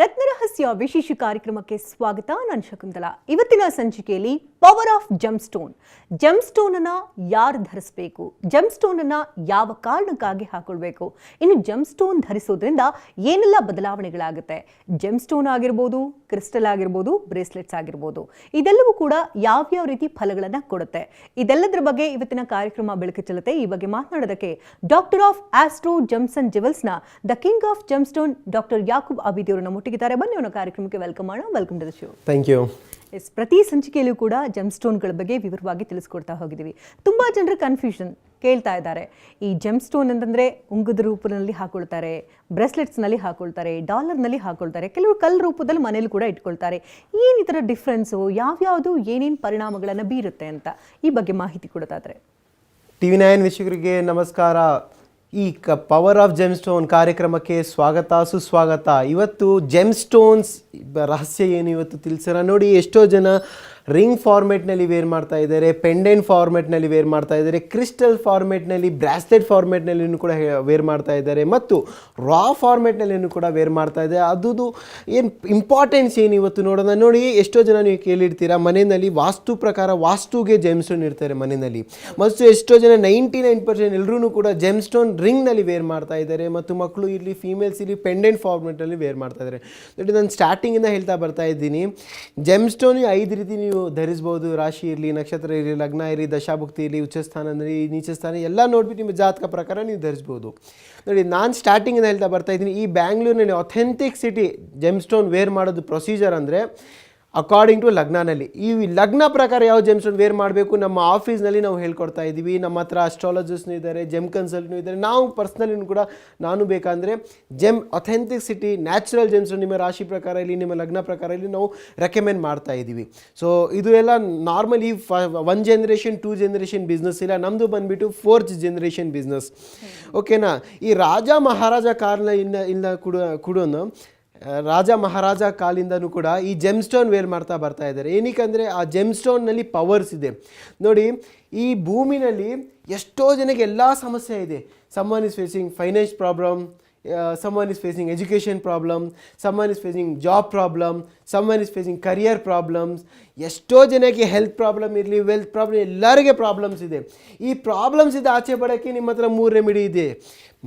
ರತ್ನರಹಸ್ಯ ವಿಶೇಷ ಕಾರ್ಯಕ್ರಮಕ್ಕೆ ಸ್ವಾಗತ. ನಾನು ಶಕುಂತಲಾ. ಇವತ್ತಿನ ಸಂಚಿಕೆಯಲ್ಲಿ ಪವರ್ ಆಫ್ ಜೆಮ್ಸ್ಟೋನ್. ಜೆಮ್ಸ್ಟೋನ್ ಅನ್ನ ಯಾರು ಧರಿಸಬೇಕು, ಜೆಮ್ಸ್ಟೋನ್ ಅನ್ನ ಯಾವ ಕಾರಣಕ್ಕಾಗಿ ಹಾಕೊಳ್ಬೇಕು, ಇನ್ನು ಜೆಮ್ಸ್ಟೋನ್ ಧರಿಸೋದ್ರಿಂದ ಏನೆಲ್ಲ ಬದಲಾವಣೆಗಳಾಗುತ್ತೆ, ಜೆಮ್ಸ್ಟೋನ್ ಆಗಿರ್ಬೋದು, ಕ್ರಿಸ್ಟಲ್ ಆಗಿರ್ಬೋದು, ಬ್ರೇಸ್ಲೆಟ್ಸ್ ಆಗಿರ್ಬೋದು, ಇದೆಲ್ಲವೂ ಕೂಡ ಯಾವ್ಯಾವ ರೀತಿ ಫಲಗಳನ್ನ ಕೊಡುತ್ತೆ, ಇದೆಲ್ಲದರ ಬಗ್ಗೆ ಇವತ್ತಿನ ಕಾರ್ಯಕ್ರಮ ಬೆಳಕು ಚೆಲ್ಲುತ್ತೆ. ಈ ಬಗ್ಗೆ ಮಾತನಾಡೋದಕ್ಕೆ doctor of astro gems and ಜುವೆಲ್ಸ್ನ the king of gemstone doctor Yakub Abidi ಅವರನ್ನು ಮುಟ್ಟಿದ್ದಾರೆ. ಬನ್ನಿ ಅವನ ಕಾರ್ಯಕ್ರಮಕ್ಕೆ ವೆಲ್ಕಮ್ ಮಾಡೋಣ. Welcome to the show. Thank you. ಪ್ರತಿ ಸಂಚಿಕೆಯಲ್ಲೂ ಕೂಡ ಜೆಮ್ಸ್ಟೋನ್ಗಳ ಬಗ್ಗೆ ವಿವರವಾಗಿ ತಿಳಿಸ್ಕೊಡ್ತಾ ಹೋಗಿದ್ದೀವಿ. ತುಂಬ ಜನರು ಕನ್ಫ್ಯೂಷನ್ ಕೇಳ್ತಾ ಇದ್ದಾರೆ. ಈ ಜೆಮ್ಸ್ಟೋನ್ ಅಂತಂದರೆ ಉಂಗುದ ರೂಪದಲ್ಲಿ ಹಾಕೊಳ್ತಾರೆ, ಬ್ರೆಸ್ಲೆಟ್ಸ್ನಲ್ಲಿ ಹಾಕೊಳ್ತಾರೆ, ಡಾಲರ್ನಲ್ಲಿ ಹಾಕೊಳ್ತಾರೆ, ಕೆಲವರು ಕಲ್ಲು ರೂಪದಲ್ಲಿ ಮನೇಲಿ ಕೂಡ ಇಟ್ಕೊಳ್ತಾರೆ. ಏನು ಈ ಥರ ಡಿಫ್ರೆನ್ಸು, ಯಾವ್ಯಾವುದು ಏನೇನು ಪರಿಣಾಮಗಳನ್ನು ಬೀರುತ್ತೆ ಅಂತ ಈ ಬಗ್ಗೆ ಮಾಹಿತಿ ಕೊಡೋದಾದರೆ. TV9 ವೀಕ್ಷಕರಿಗೆ ನಮಸ್ಕಾರ. ಈ ಪವರ್ ಆಫ್ ಜೆಮ್ಸ್ಟೋನ್ ಕಾರ್ಯಕ್ರಮಕ್ಕೆ ಸ್ವಾಗತ, ಸುಸ್ವಾಗತ. ಇವತ್ತು ಜೆಮ್ಸ್ಟೋನ್ಸ್ ರಹಸ್ಯ ಏನು ಇವತ್ತು ತಿಳಿಸೋಣ. ನೋಡಿ, ಎಷ್ಟೋ ಜನ ರಿಂಗ್ ಫಾರ್ಮೆಟ್ನಲ್ಲಿ ವೇರ್ ಮಾಡ್ತಾ ಇದ್ದಾರೆ, ಪೆಂಡೆಂಟ್ ಫಾರ್ಮೆಟ್ನಲ್ಲಿ ವೇರ್ ಮಾಡ್ತಾ ಇದ್ದಾರೆ, ಕ್ರಿಸ್ಟಲ್ ಫಾರ್ಮೆಟ್ನಲ್ಲಿ, ಬ್ರಾಸ್ಲೆಟ್ ಫಾರ್ಮೆಟ್ನಲ್ಲಿಯೂ ಕೂಡ ವೇರ್ ಮಾಡ್ತಾ ಇದ್ದಾರೆ, ಮತ್ತು ರಾ ಫಾರ್ಮೆಟ್ನಲ್ಲಿಯೂ ಕೂಡ ವೇರ್ ಮಾಡ್ತಾ ಇದ್ದಾರೆ. ಅದು ಏನು ಇಂಪಾರ್ಟೆನ್ಸ್ ಏನು ಇವತ್ತು ನೋಡೋಣ. ನೋಡಿ, ಎಷ್ಟೋ ಜನ ನೀವು ಕೇಳಿರ್ತೀರ, ಮನೆಯಲ್ಲಿ ವಾಸ್ತು ಪ್ರಕಾರ ವಾಸ್ತುಗೆ ಜೆಮ್ಸ್ಟೋನ್ ಇರ್ತಾರೆ ಮನೆಯಲ್ಲಿ. ಮತ್ತು ಎಷ್ಟೋ ಜನ 99% ಎಲ್ಲರೂ ಕೂಡ ಜೆಮ್ಸ್ಟೋನ್ ರಿಂಗ್ನಲ್ಲಿ ವೇರ್ ಮಾಡ್ತಾ ಇದ್ದಾರೆ, ಮತ್ತು ಮಕ್ಕಳು ಇಲ್ಲಿ ಫೀಮೇಲ್ಸ್ ಇಲ್ಲಿ ಪೆಂಡೆಂಟ್ ಫಾರ್ಮೆಟಲ್ಲಿ ವೇರ್ ಮಾಡ್ತಾ ಇದ್ದಾರೆ. ನೋಡಿ, ನಾನು ಸ್ಟಾರ್ಟಿಂಗಿಂದ ಹೇಳ್ತಾ ಬರ್ತಾ ಇದ್ದೀನಿ, ಜೆಮ್ಸ್ಟೋನ್ 5 ರೀತಿ ನೀವು ಧರಿಸ್ಬೋದು. ರಾಶಿ ಇರಲಿ, ನಕ್ಷತ್ರ ಇರಲಿ, ಲಗ್ನ ಇರಲಿ, ದಶಾಭುಕ್ತಿ ಇರಲಿ, ಉಚ್ಚಸ್ಥಾನ ಅಂದರೆ ನೀಚಸ್ಥಾನ ಎಲ್ಲ ನೋಡ್ಬಿಟ್ಟು ನಿಮ್ಮ ಜಾತಕ ಪ್ರಕಾರ ನೀವು ಧರಿಸ್ಬೋದು. ನೋಡಿ, ನಾನು ಸ್ಟಾರ್ಟಿಂಗಿಂದ ಹೇಳ್ತಾ ಬರ್ತಾ ಇದ್ದೀನಿ, ಈ ಬ್ಯಾಂಗ್ಳೂರಿನಲ್ಲಿ ಅಥೆಂಟಿಕ್ ಸಿಟಿ ಜೆಮ್ಸ್ಟೋನ್ ವೇರ್ ಮಾಡೋದು ಪ್ರೊಸೀಜರ್ ಅಂದರೆ ಅಕಾರ್ಡಿಂಗ್ ಟು ಲಗ್ನಲ್ಲಿ. ಈ ಲಗ್ನ ಪ್ರಕಾರ ಯಾವ ಜೆಮ್ಸ್ಟೋನ್ ವೇರ್ ಮಾಡಬೇಕು ನಮ್ಮ ಆಫೀಸ್ನಲ್ಲಿ ನಾವು ಹೇಳ್ಕೊಡ್ತಾ ಇದ್ದೀವಿ. ನಮ್ಮ ಹತ್ರ ಅಸ್ಟ್ರಾಲಜಿಸ್ಟ್ನೂ ಇದ್ದಾರೆ, ಜೆಮ್ ಕನ್ಸಲ್ಟ್ನೂ ಇದ್ದಾರೆ. ನಾವು ಪರ್ಸ್ನಲಿನೂ ಕೂಡ ನಾನು ಬೇಕಂದರೆ ಅಥೆಂಟಿಕ್ ಸಿಟಿ ನ್ಯಾಚುರಲ್ ಜೆಮ್ಸ್ಟೋನ್ ನಿಮ್ಮ ರಾಶಿ ಪ್ರಕಾರ ಇಲ್ಲಿ, ನಿಮ್ಮ ಲಗ್ನ ಪ್ರಕಾರ ಇಲ್ಲಿ ನಾವು ರೆಕಮೆಂಡ್ ಮಾಡ್ತಾ ಇದ್ದೀವಿ. ಸೊ ಇದು ಎಲ್ಲ ನಾರ್ಮಲಿ 1 ಜನರೇಷನ್ 2 ಜನರೇಷನ್ ಬಿಸ್ನೆಸ್ ಇಲ್ಲ, ನಮ್ಮದು ಬಂದುಬಿಟ್ಟು 4th ಜನರೇಷನ್ ಬಿಸ್ನೆಸ್. ಓಕೆನಾ. ಈ ರಾಜ ಮಹಾರಾಜ ಕಾಲದಿಂದ ಕೂಡ ರಾಜ ಮಹಾರಾಜ ಕಾಲಿಂದನೂ ಕೂಡ ಈ ಜೆಮ್ಸ್ಟೋನ್ ವೇರ್ ಮಾಡ್ತಾ ಬರ್ತಾ ಇದ್ದಾರೆ. ಏನಕ್ಕೆ ಆ ಜೆಮ್ಸ್ಟೋನ್ನಲ್ಲಿ ಪವರ್ಸ್ ಇದೆ. ನೋಡಿ, ಈ ಭೂಮಿನಲ್ಲಿ ಎಷ್ಟೋ ಜನಕ್ಕೆ ಎಲ್ಲ ಸಮಸ್ಯೆ ಇದೆ. Summon is facing finance problem, someone is facing education problem, someone is facing job problem, someone is facing career problems. ಎಷ್ಟೋ ಜನಕ್ಕೆ ಹೆಲ್ತ್ ಪ್ರಾಬ್ಲಮ್ ಇರಲಿ, ವೆಲ್ತ್ ಪ್ರಾಬ್ಲಮ್, ಎಲ್ಲರಿಗೆ ಪ್ರಾಬ್ಲಮ್ಸ್ ಇದೆ. ಈ ಪ್ರಾಬ್ಲಮ್ಸ್ ಇದೆ ಆಚೆ ಪಡೋಕ್ಕೆ ನಿಮ್ಮ ಹತ್ರ 3 ರೆಮಿಡಿ ಇದೆ.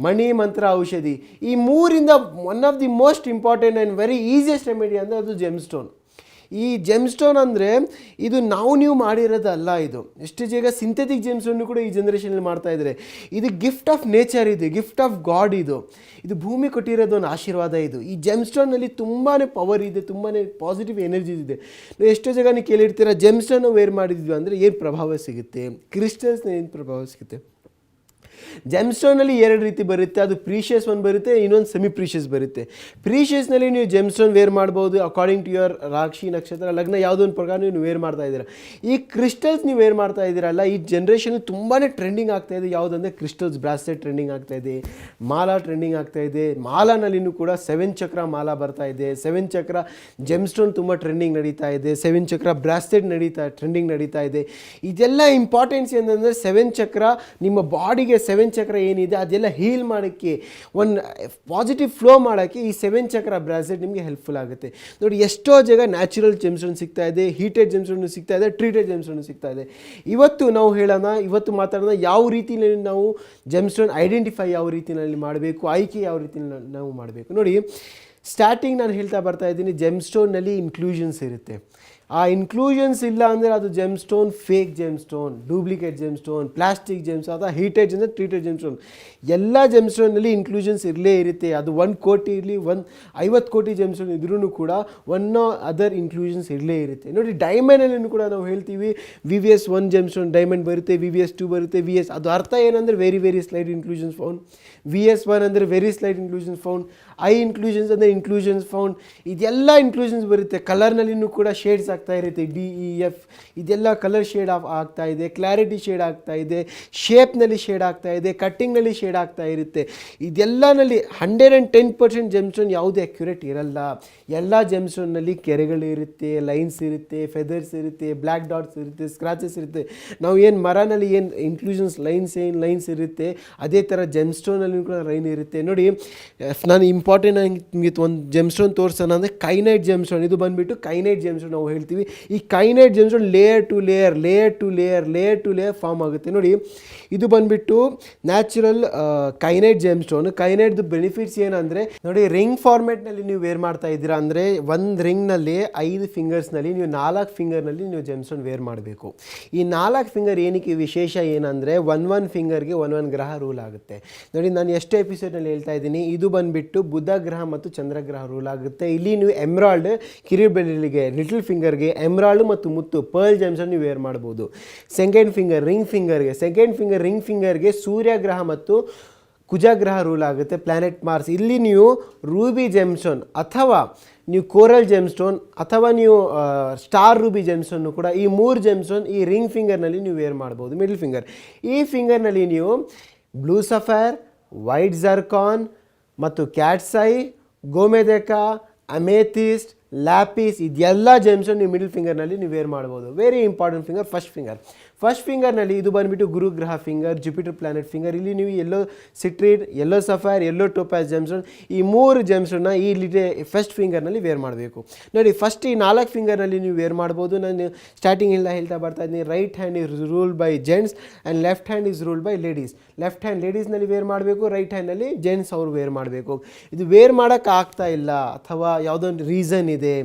ಮಣಿ, ಮಂತ್ರ, ಔಷಧಿ. ಈ 3ರಿಂದ one of the most important and very easiest remedy ಅಂದರೆ ಅದು ಜೆಮ್ಸ್ಟೋನ್. ಈ ಜೆಮ್ಸ್ಟೋನ್ ಅಂದರೆ ಇದು ನೀವು ಮಾಡಿರೋದಲ್ಲ. ಇದು ಎಷ್ಟು ಜನ ಸಿಂಥೆಟಿಕ್ ಜೆಮ್ಸ್ಟೋನ್ ಕೂಡ ಈ ಜನ್ರೇಷನಲ್ಲಿ ಮಾಡ್ತಾ ಇದ್ದಾರೆ. ಇದು ಗಿಫ್ಟ್ ಆಫ್ ನೇಚರ್, ಇದು ಗಿಫ್ಟ್ ಆಫ್ ಗಾಡ್. ಇದು ಭೂಮಿ ಕೊಟ್ಟಿರೋದು ಒಂದು ಆಶೀರ್ವಾದ. ಈ ಜೆಮ್ಸ್ಟೋನಲ್ಲಿ ತುಂಬಾ ಪವರ್ ಇದೆ, ತುಂಬಾ ಪಾಸಿಟಿವ್ ಎನರ್ಜೀಸ್ ಇದೆ. ನೀವು ಎಷ್ಟೋ ಜನ ನೀವು ಕೇಳಿರ್ತೀರ, ಜೆಮ್ಸ್ಟೋನ್ ವೇರ್ ಮಾಡಿದ್ವಿ ಅಂದರೆ ಏನು ಪ್ರಭಾವ ಸಿಗುತ್ತೆ, ಕ್ರಿಸ್ಟಲ್ಸ್ನ ಏನು ಪ್ರಭಾವ ಸಿಗುತ್ತೆ. ಜೆಮ್ಸ್ಟೋನಲ್ಲಿ 2 ರೀತಿ ಬರುತ್ತೆ. ಅದು ಪ್ರೀಷಿಯಸ್ ಒಂದು ಬರುತ್ತೆ, ಇನ್ನೊಂದು ಸೆಮಿ ಪ್ರೀಷಿಯಸ್ ಬರುತ್ತೆ. ಪ್ರೀಷಿಯಸ್ನಲ್ಲಿ ನೀವು ಜೆಮ್ಸ್ಟೋನ್ ವೇರ್ ಮಾಡ್ಬೋದು ಅಕಾರ್ಡಿಂಗ್ ಟು ಯುವರ್ ರಾಶಿ, ನಕ್ಷತ್ರ, ಲಗ್ನ ಯಾವುದೋ ಒಂದು ಪ್ರಕಾರ ನೀವು ವೇರ್ ಮಾಡ್ತಾ ಇದ್ದೀರಾ. ಈ ಕ್ರಿಸ್ಟಲ್ಸ್ ನೀವು ವೇರ್ ಮಾಡ್ತಾ ಇದ್ದೀರಲ್ಲ, ಈ ಜನ್ರೇಷನ್ ತುಂಬಾ ಟ್ರೆಂಡಿಂಗ್ ಆಗ್ತಾ ಇದೆ. ಯಾವುದಂದರೆ ಕ್ರಿಸ್ಟಲ್ಸ್ ಬ್ರಾಸ್ಲೆಟ್ ಟ್ರೆಂಡಿಂಗ್ ಆಗ್ತಾ ಇದೆ, ಮಾಲಾ ಟ್ರೆಂಡಿಂಗ್ ಆಗ್ತಾ ಇದೆ. ಮಾಲಾನಲ್ಲಿನೂ ಕೂಡ 7 ಚಕ್ರ ಮಾಲಾ ಬರ್ತಾ ಇದೆ. 7 ಚಕ್ರ ಜೆಮ್ಸ್ಟೋನ್ ತುಂಬ ಟ್ರೆಂಡಿಂಗ್ ನಡೀತಾ ಇದೆ. 7 ಚಕ್ರ ಬ್ರಾಸ್ಲೆಟ್ ಟ್ರೆಂಡಿಂಗ್ ನಡೀತಾ ಇದೆ. ಇದೆಲ್ಲ ಇಂಪಾರ್ಟೆನ್ಸ್ ಏನಂದರೆ 7 ಚಕ್ರ ನಿಮ್ಮ ಬಾಡಿಗೆ 7 ಚಕ್ರ ಏನಿದೆ ಅದೆಲ್ಲ ಹೀಲ್ ಮಾಡೋಕ್ಕೆ, ಒಂದು ಪಾಸಿಟಿವ್ ಫ್ಲೋ ಮಾಡೋಕ್ಕೆ ಈ 7 ಚಕ್ರ ಬ್ರಾಸ್ಲೆಟ್ ನಿಮಗೆ ಹೆಲ್ಪ್ಫುಲ್ ಆಗುತ್ತೆ. ನೋಡಿ, ಎಷ್ಟೋ ಜಾಗ ನ್ಯಾಚುರಲ್ ಜೆಮ್ಸ್ಟೋನ್ ಸಿಗ್ತಾ ಇದೆ, ಹೀಟೆಡ್ ಜೆಮ್ಸ್ಟೋನ್ ಸಿಗ್ತಾ ಇದೆ, ಟ್ರೀಟೆಡ್ ಜೆಮ್ಸ್ಟೋನ್ ಸಿಗ್ತಾ ಇದೆ. ಇವತ್ತು ಮಾತಾಡೋಣ ಯಾವ ರೀತಿಯಲ್ಲಿ ನಾವು ಜೆಮ್ಸ್ಟೋನ್ ಐಡೆಂಟಿಫೈ ಯಾವ ರೀತಿಯಲ್ಲಿ ಮಾಡಬೇಕು, ಆಯ್ಕೆ ಯಾವ ರೀತಿಯಲ್ಲಿ ನಾವು ಮಾಡಬೇಕು. ನೋಡಿ, ಸ್ಟಾರ್ಟಿಂಗ್ ನಾನು ಹೇಳ್ತಾ ಬರ್ತಾ ಇದ್ದೀನಿ, ಜೆಮ್ಸ್ಟೋನ್ನಲ್ಲಿ ಇನ್ಕ್ಲೂಷನ್ಸ್ ಇರುತ್ತೆ. ಆ ಇನ್ಕ್ಲೂಷನ್ಸ್ ಇಲ್ಲ ಅಂದರೆ ಅದು gemstone fake gemstone, duplicate gemstone, plastic gemstone, ಅಥವಾ ಹೀಟೆಡ್ ಅಂದರೆ ಟ್ರೀಟೆಡ್ ಜೆಮ್ಸ್ಟೋನ್. ಎಲ್ಲ ಜೆಮ್ಸ್ಟೋನಲ್ಲಿ ಇನ್ಕ್ಲೂಷನ್ಸ್ ಇರಲೇ ಇರುತ್ತೆ. ಅದು 1 ಕೋಟಿ ಇರಲಿ, 50 ಕೋಟಿ ಜೆಮ್ಸ್ಟೋನ್ ಇದ್ರೂ ಕೂಡ ಒನ್ ಅದರ್ ಇನ್ಕ್ಲೂಷನ್ಸ್ ಇರಲೇ ಇರುತ್ತೆ. ನೋಡಿ, ಡೈಮಂಡಲ್ಲೂ ಕೂಡ ನಾವು ಹೇಳ್ತೀವಿ VVS 1 ಜೆಮ್ಸ್ಟೋನ್ ಡೈಮಂಡ್ ಬರುತ್ತೆ, VVS 2 ಬರುತ್ತೆ, VS ಅದು ಅರ್ಥ ಏನಂದರೆ very slight inclusions found. VS 1 ಅಂದರೆ very slight inclusions found. I inclusions ಅಂದರೆ ಇನ್ಕ್ಲೂಷನ್ಸ್ ಫೌಂಡ್. ಇದೆಲ್ಲ ಇನ್ಕ್ಲೂಷನ್ಸ್ ಬರುತ್ತೆ. ಕಲರ್ನಲ್ಲಿನೂ ಕೂಡ ಶೇಡ್ಸ್ ಆಗ್ತಾ ಇರುತ್ತೆ, DEF ಇದೆಲ್ಲ ಕಲರ್ ಶೇಡ್ ಆಗ್ತಾ ಇದೆ, ಕ್ಲಾರಿಟಿ ಶೇಡ್ ಆಗ್ತಾ ಇದೆ, ಶೇಪ್ನಲ್ಲಿ ಶೇಡ್ ಆಗ್ತಾ ಇದೆ, ಕಟ್ಟಿಂಗ್ನಲ್ಲಿ ಶೇಡ್ ಆಗ್ತಾ ಇರುತ್ತೆ. ಇದೆಲ್ಲನಲ್ಲಿ 110% ಜೆಮ್ಸ್ಟೋನ್ ಯಾವುದೇ ಅಕ್ಯುರೇಟ್ ಇರಲ್ಲ. ಎಲ್ಲ ಜೆಮ್ಸ್ಟೋನ್ನಲ್ಲಿ ಕೆರೆಗಳಿರುತ್ತೆ, ಲೈನ್ಸ್ ಇರುತ್ತೆ, ಫೆದರ್ಸ್ ಇರುತ್ತೆ, ಬ್ಲ್ಯಾಕ್ ಡಾಟ್ಸ್ ಇರುತ್ತೆ, ಸ್ಕ್ರಾಚಸ್ ಇರುತ್ತೆ. ನಾವು ಏನು ಮರನಲ್ಲಿ ಏನು ಇನ್ಕ್ಲೂಷನ್ಸ್ ಲೈನ್ಸ್ ಇರುತ್ತೆ, ಅದೇ ಥರ ಜೆಮ್ಸ್ಟೋನಲ್ಲಿ ಕೂಡ ಲೈನ್ ಇರುತ್ತೆ. ನೋಡಿ, ನಾನು ಇಂಪಾರ್ಟೆಂಟ್ ಆಗಿ ನಿಮಗೆ ಒಂದು ಜೆಮ್ಸ್ಟೋನ್ ತೋರಿಸೋಣ ಅಂದರೆ ಕೈನೈಟ್ ಜೆಮ್ಸ್ಟೋನ್. ಇದು ಬಂದುಬಿಟ್ಟು ಕೈನೈಟ್ ಜೆಮ್ಸ್ಟೋನ್ ನಾವು ಹೇಳ್ತೀವಿ. ಈ kyanite gemstone layer to layer form ಆಗುತ್ತೆ. ನೋಡಿ, ಇದು ಬಂದುಬಿಟ್ಟು ನ್ಯಾಚುರಲ್ ಕೈನೈಟ್ ಜೆಮ್ಸ್ಟೋನ್. ಕೈನೈಟ್ದು ಬೆನಿಫಿಟ್ಸ್ ಏನಂದರೆ, ನೋಡಿ, ರಿಂಗ್ ಫಾರ್ಮೆಟ್ನಲ್ಲಿ ನೀವು ವೇರ್ ಮಾಡ್ತಾ ಇದ್ದೀರಾ ಅಂದರೆ ಒಂದು ರಿಂಗ್ನಲ್ಲಿ 5 ಫಿಂಗರ್ಸ್ನಲ್ಲಿ ನೀವು 4 ಫಿಂಗರ್ನಲ್ಲಿ ನೀವು ಜೆಮ್ಸ್ಟೋನ್ ವೇರ್ ಮಾಡಬೇಕು. ಈ 4 ಫಿಂಗರ್ ಏನಕ್ಕೆ ವಿಶೇಷ ಏನಂದರೆ ಒಂದು ಫಿಂಗರ್ಗೆ ಒಂದು ಗ್ರಹ ರೂಲ್ ಆಗುತ್ತೆ. ನೋಡಿ, ನಾನು ಎಷ್ಟು ಎಪಿಸೋಡ್ನಲ್ಲಿ ಹೇಳ್ತಾ ಇದ್ದೀನಿ, ಇದು ಬಂದುಬಿಟ್ಟು ಬುಧ ಗ್ರಹ ಮತ್ತು ಚಂದ್ರಗ್ರಹ ರೂಲ್ ಆಗುತ್ತೆ. ಇಲ್ಲಿ ನೀವು ಎಮ್ರಾಲ್ಡ್ ಕಿರಿಬೆರಳಿಗೆ, ಲಿಟಲ್ ಫಿಂಗರ್ಗೆ ಎಮ್ರಾಲ್ಡ್ ಮತ್ತು ಮುತ್ತು ಪರ್ಲ್ ಜೆಮ್ಸ್ಟೋನ್ ನೀವು ವೇರ್ ಮಾಡ್ಬೋದು. ಸೆಕೆಂಡ್ ಫಿಂಗರ್ ರಿಂಗ್ ಫಿಂಗರ್ಗೆ ಸೂರ್ಯ ಗ್ರಹ ಮತ್ತು ಕುಜಗ್ರಹ ರೂಲ್ ಆಗುತ್ತೆ, ಪ್ಲಾನೆಟ್ ಮಾರ್ಸ್. ಇಲ್ಲಿ ನೀವು ರೂಬಿ ಜೆಮ್ಸ್ಟೋನ್ ಅಥವಾ ನೀವು ಕೋರಲ್ ಜೆಮ್ಸ್ಟೋನ್ ಅಥವಾ ನೀವು ಸ್ಟಾರ್ ರೂಬಿ ಜೆಮ್ಸ್ಟೋನ್ನು ಕೂಡ, ಈ 3 ಜೆಮ್ಸ್ಟೋನ್ ಈ ರಿಂಗ್ ಫಿಂಗರ್ನಲ್ಲಿ ನೀವು ವೇರ್ ಮಾಡ್ಬೋದು. ಮಿಡಲ್ ಫಿಂಗರ್, ಈ ಫಿಂಗರ್ನಲ್ಲಿ ನೀವು ಬ್ಲೂ ಸಫೈರ್, ವೈಟ್ ಜರ್ಕಾನ್ ಮತ್ತು ಕ್ಯಾಟ್ಸೈ, ಗೋಮೆದಕ, ಅಮೇಥಿಸ್ಟ್, ಲ್ಯಾಪಿಸ್ ಇದೆಲ್ಲ ಜೆಮ್ಸ್ಟೋನ್ ನೀವು ಮಿಡಲ್ ಫಿಂಗರ್ನಲ್ಲಿ ನೀವು ವೇರ್ ಮಾಡ್ಬೋದು. ವೆರಿ ಇಂಪಾರ್ಟೆಂಟ್ ಫಿಂಗರ್ ಫಸ್ಟ್ ಫಿಂಗರ್ನಲ್ಲಿ ಇದು ಬಂದುಬಿಟ್ಟು ಗುರು ಗ್ರಹ ಫಿಂಗರ್, ಜುಪಿಟರ್ ಪ್ಲಾನೆಟ್ ಫಿಂಗರ್. ಇಲ್ಲಿ ನೀವು ಎಲ್ಲೋ ಸಿಟ್ರಿಡ್, ಎಲ್ಲೋ ಸಫೈರ್, ಎಲ್ಲೋ ಟೋಪಾಸ್ ಜೆಮ್ಸ್ಟೋನ್, ಈ 3 ಜೆಮ್ಸ್ಟೋನ್ನ ಈ ಫಸ್ಟ್ ಫಿಂಗರ್ನಲ್ಲಿ ವೇರ್ ಮಾಡಬೇಕು. ನೋಡಿ, ಫಸ್ಟ್ ಈ 4 ಫಿಂಗರ್ನಲ್ಲಿ ನೀವು ವೇರ್ ಮಾಡ್ಬೋದು. ನಾನು ಸ್ಟಾರ್ಟಿಂಗ್ ಹೇಳ್ತಾ ಬರ್ತಾ ಇದ್ದೀನಿ, right hand is ruled by gents and left hand is ruled by ladies. Left hand ಲೇಡೀಸ್ನಲ್ಲಿ ವೇರ್ ಮಾಡಬೇಕು, ರೈಟ್ ಹ್ಯಾಂಡಲ್ಲಿ ಜೆಂಟ್ಸ್ ಅವರು ವೇರ್ ಮಾಡಬೇಕು. ಇದು ವೇರ್ ಮಾಡೋಕ್ಕಾಗ್ತಾ ಇಲ್ಲ ಅಥವಾ ಯಾವುದೋ ಒಂದು ರೀಸನ್ ಇದೆ,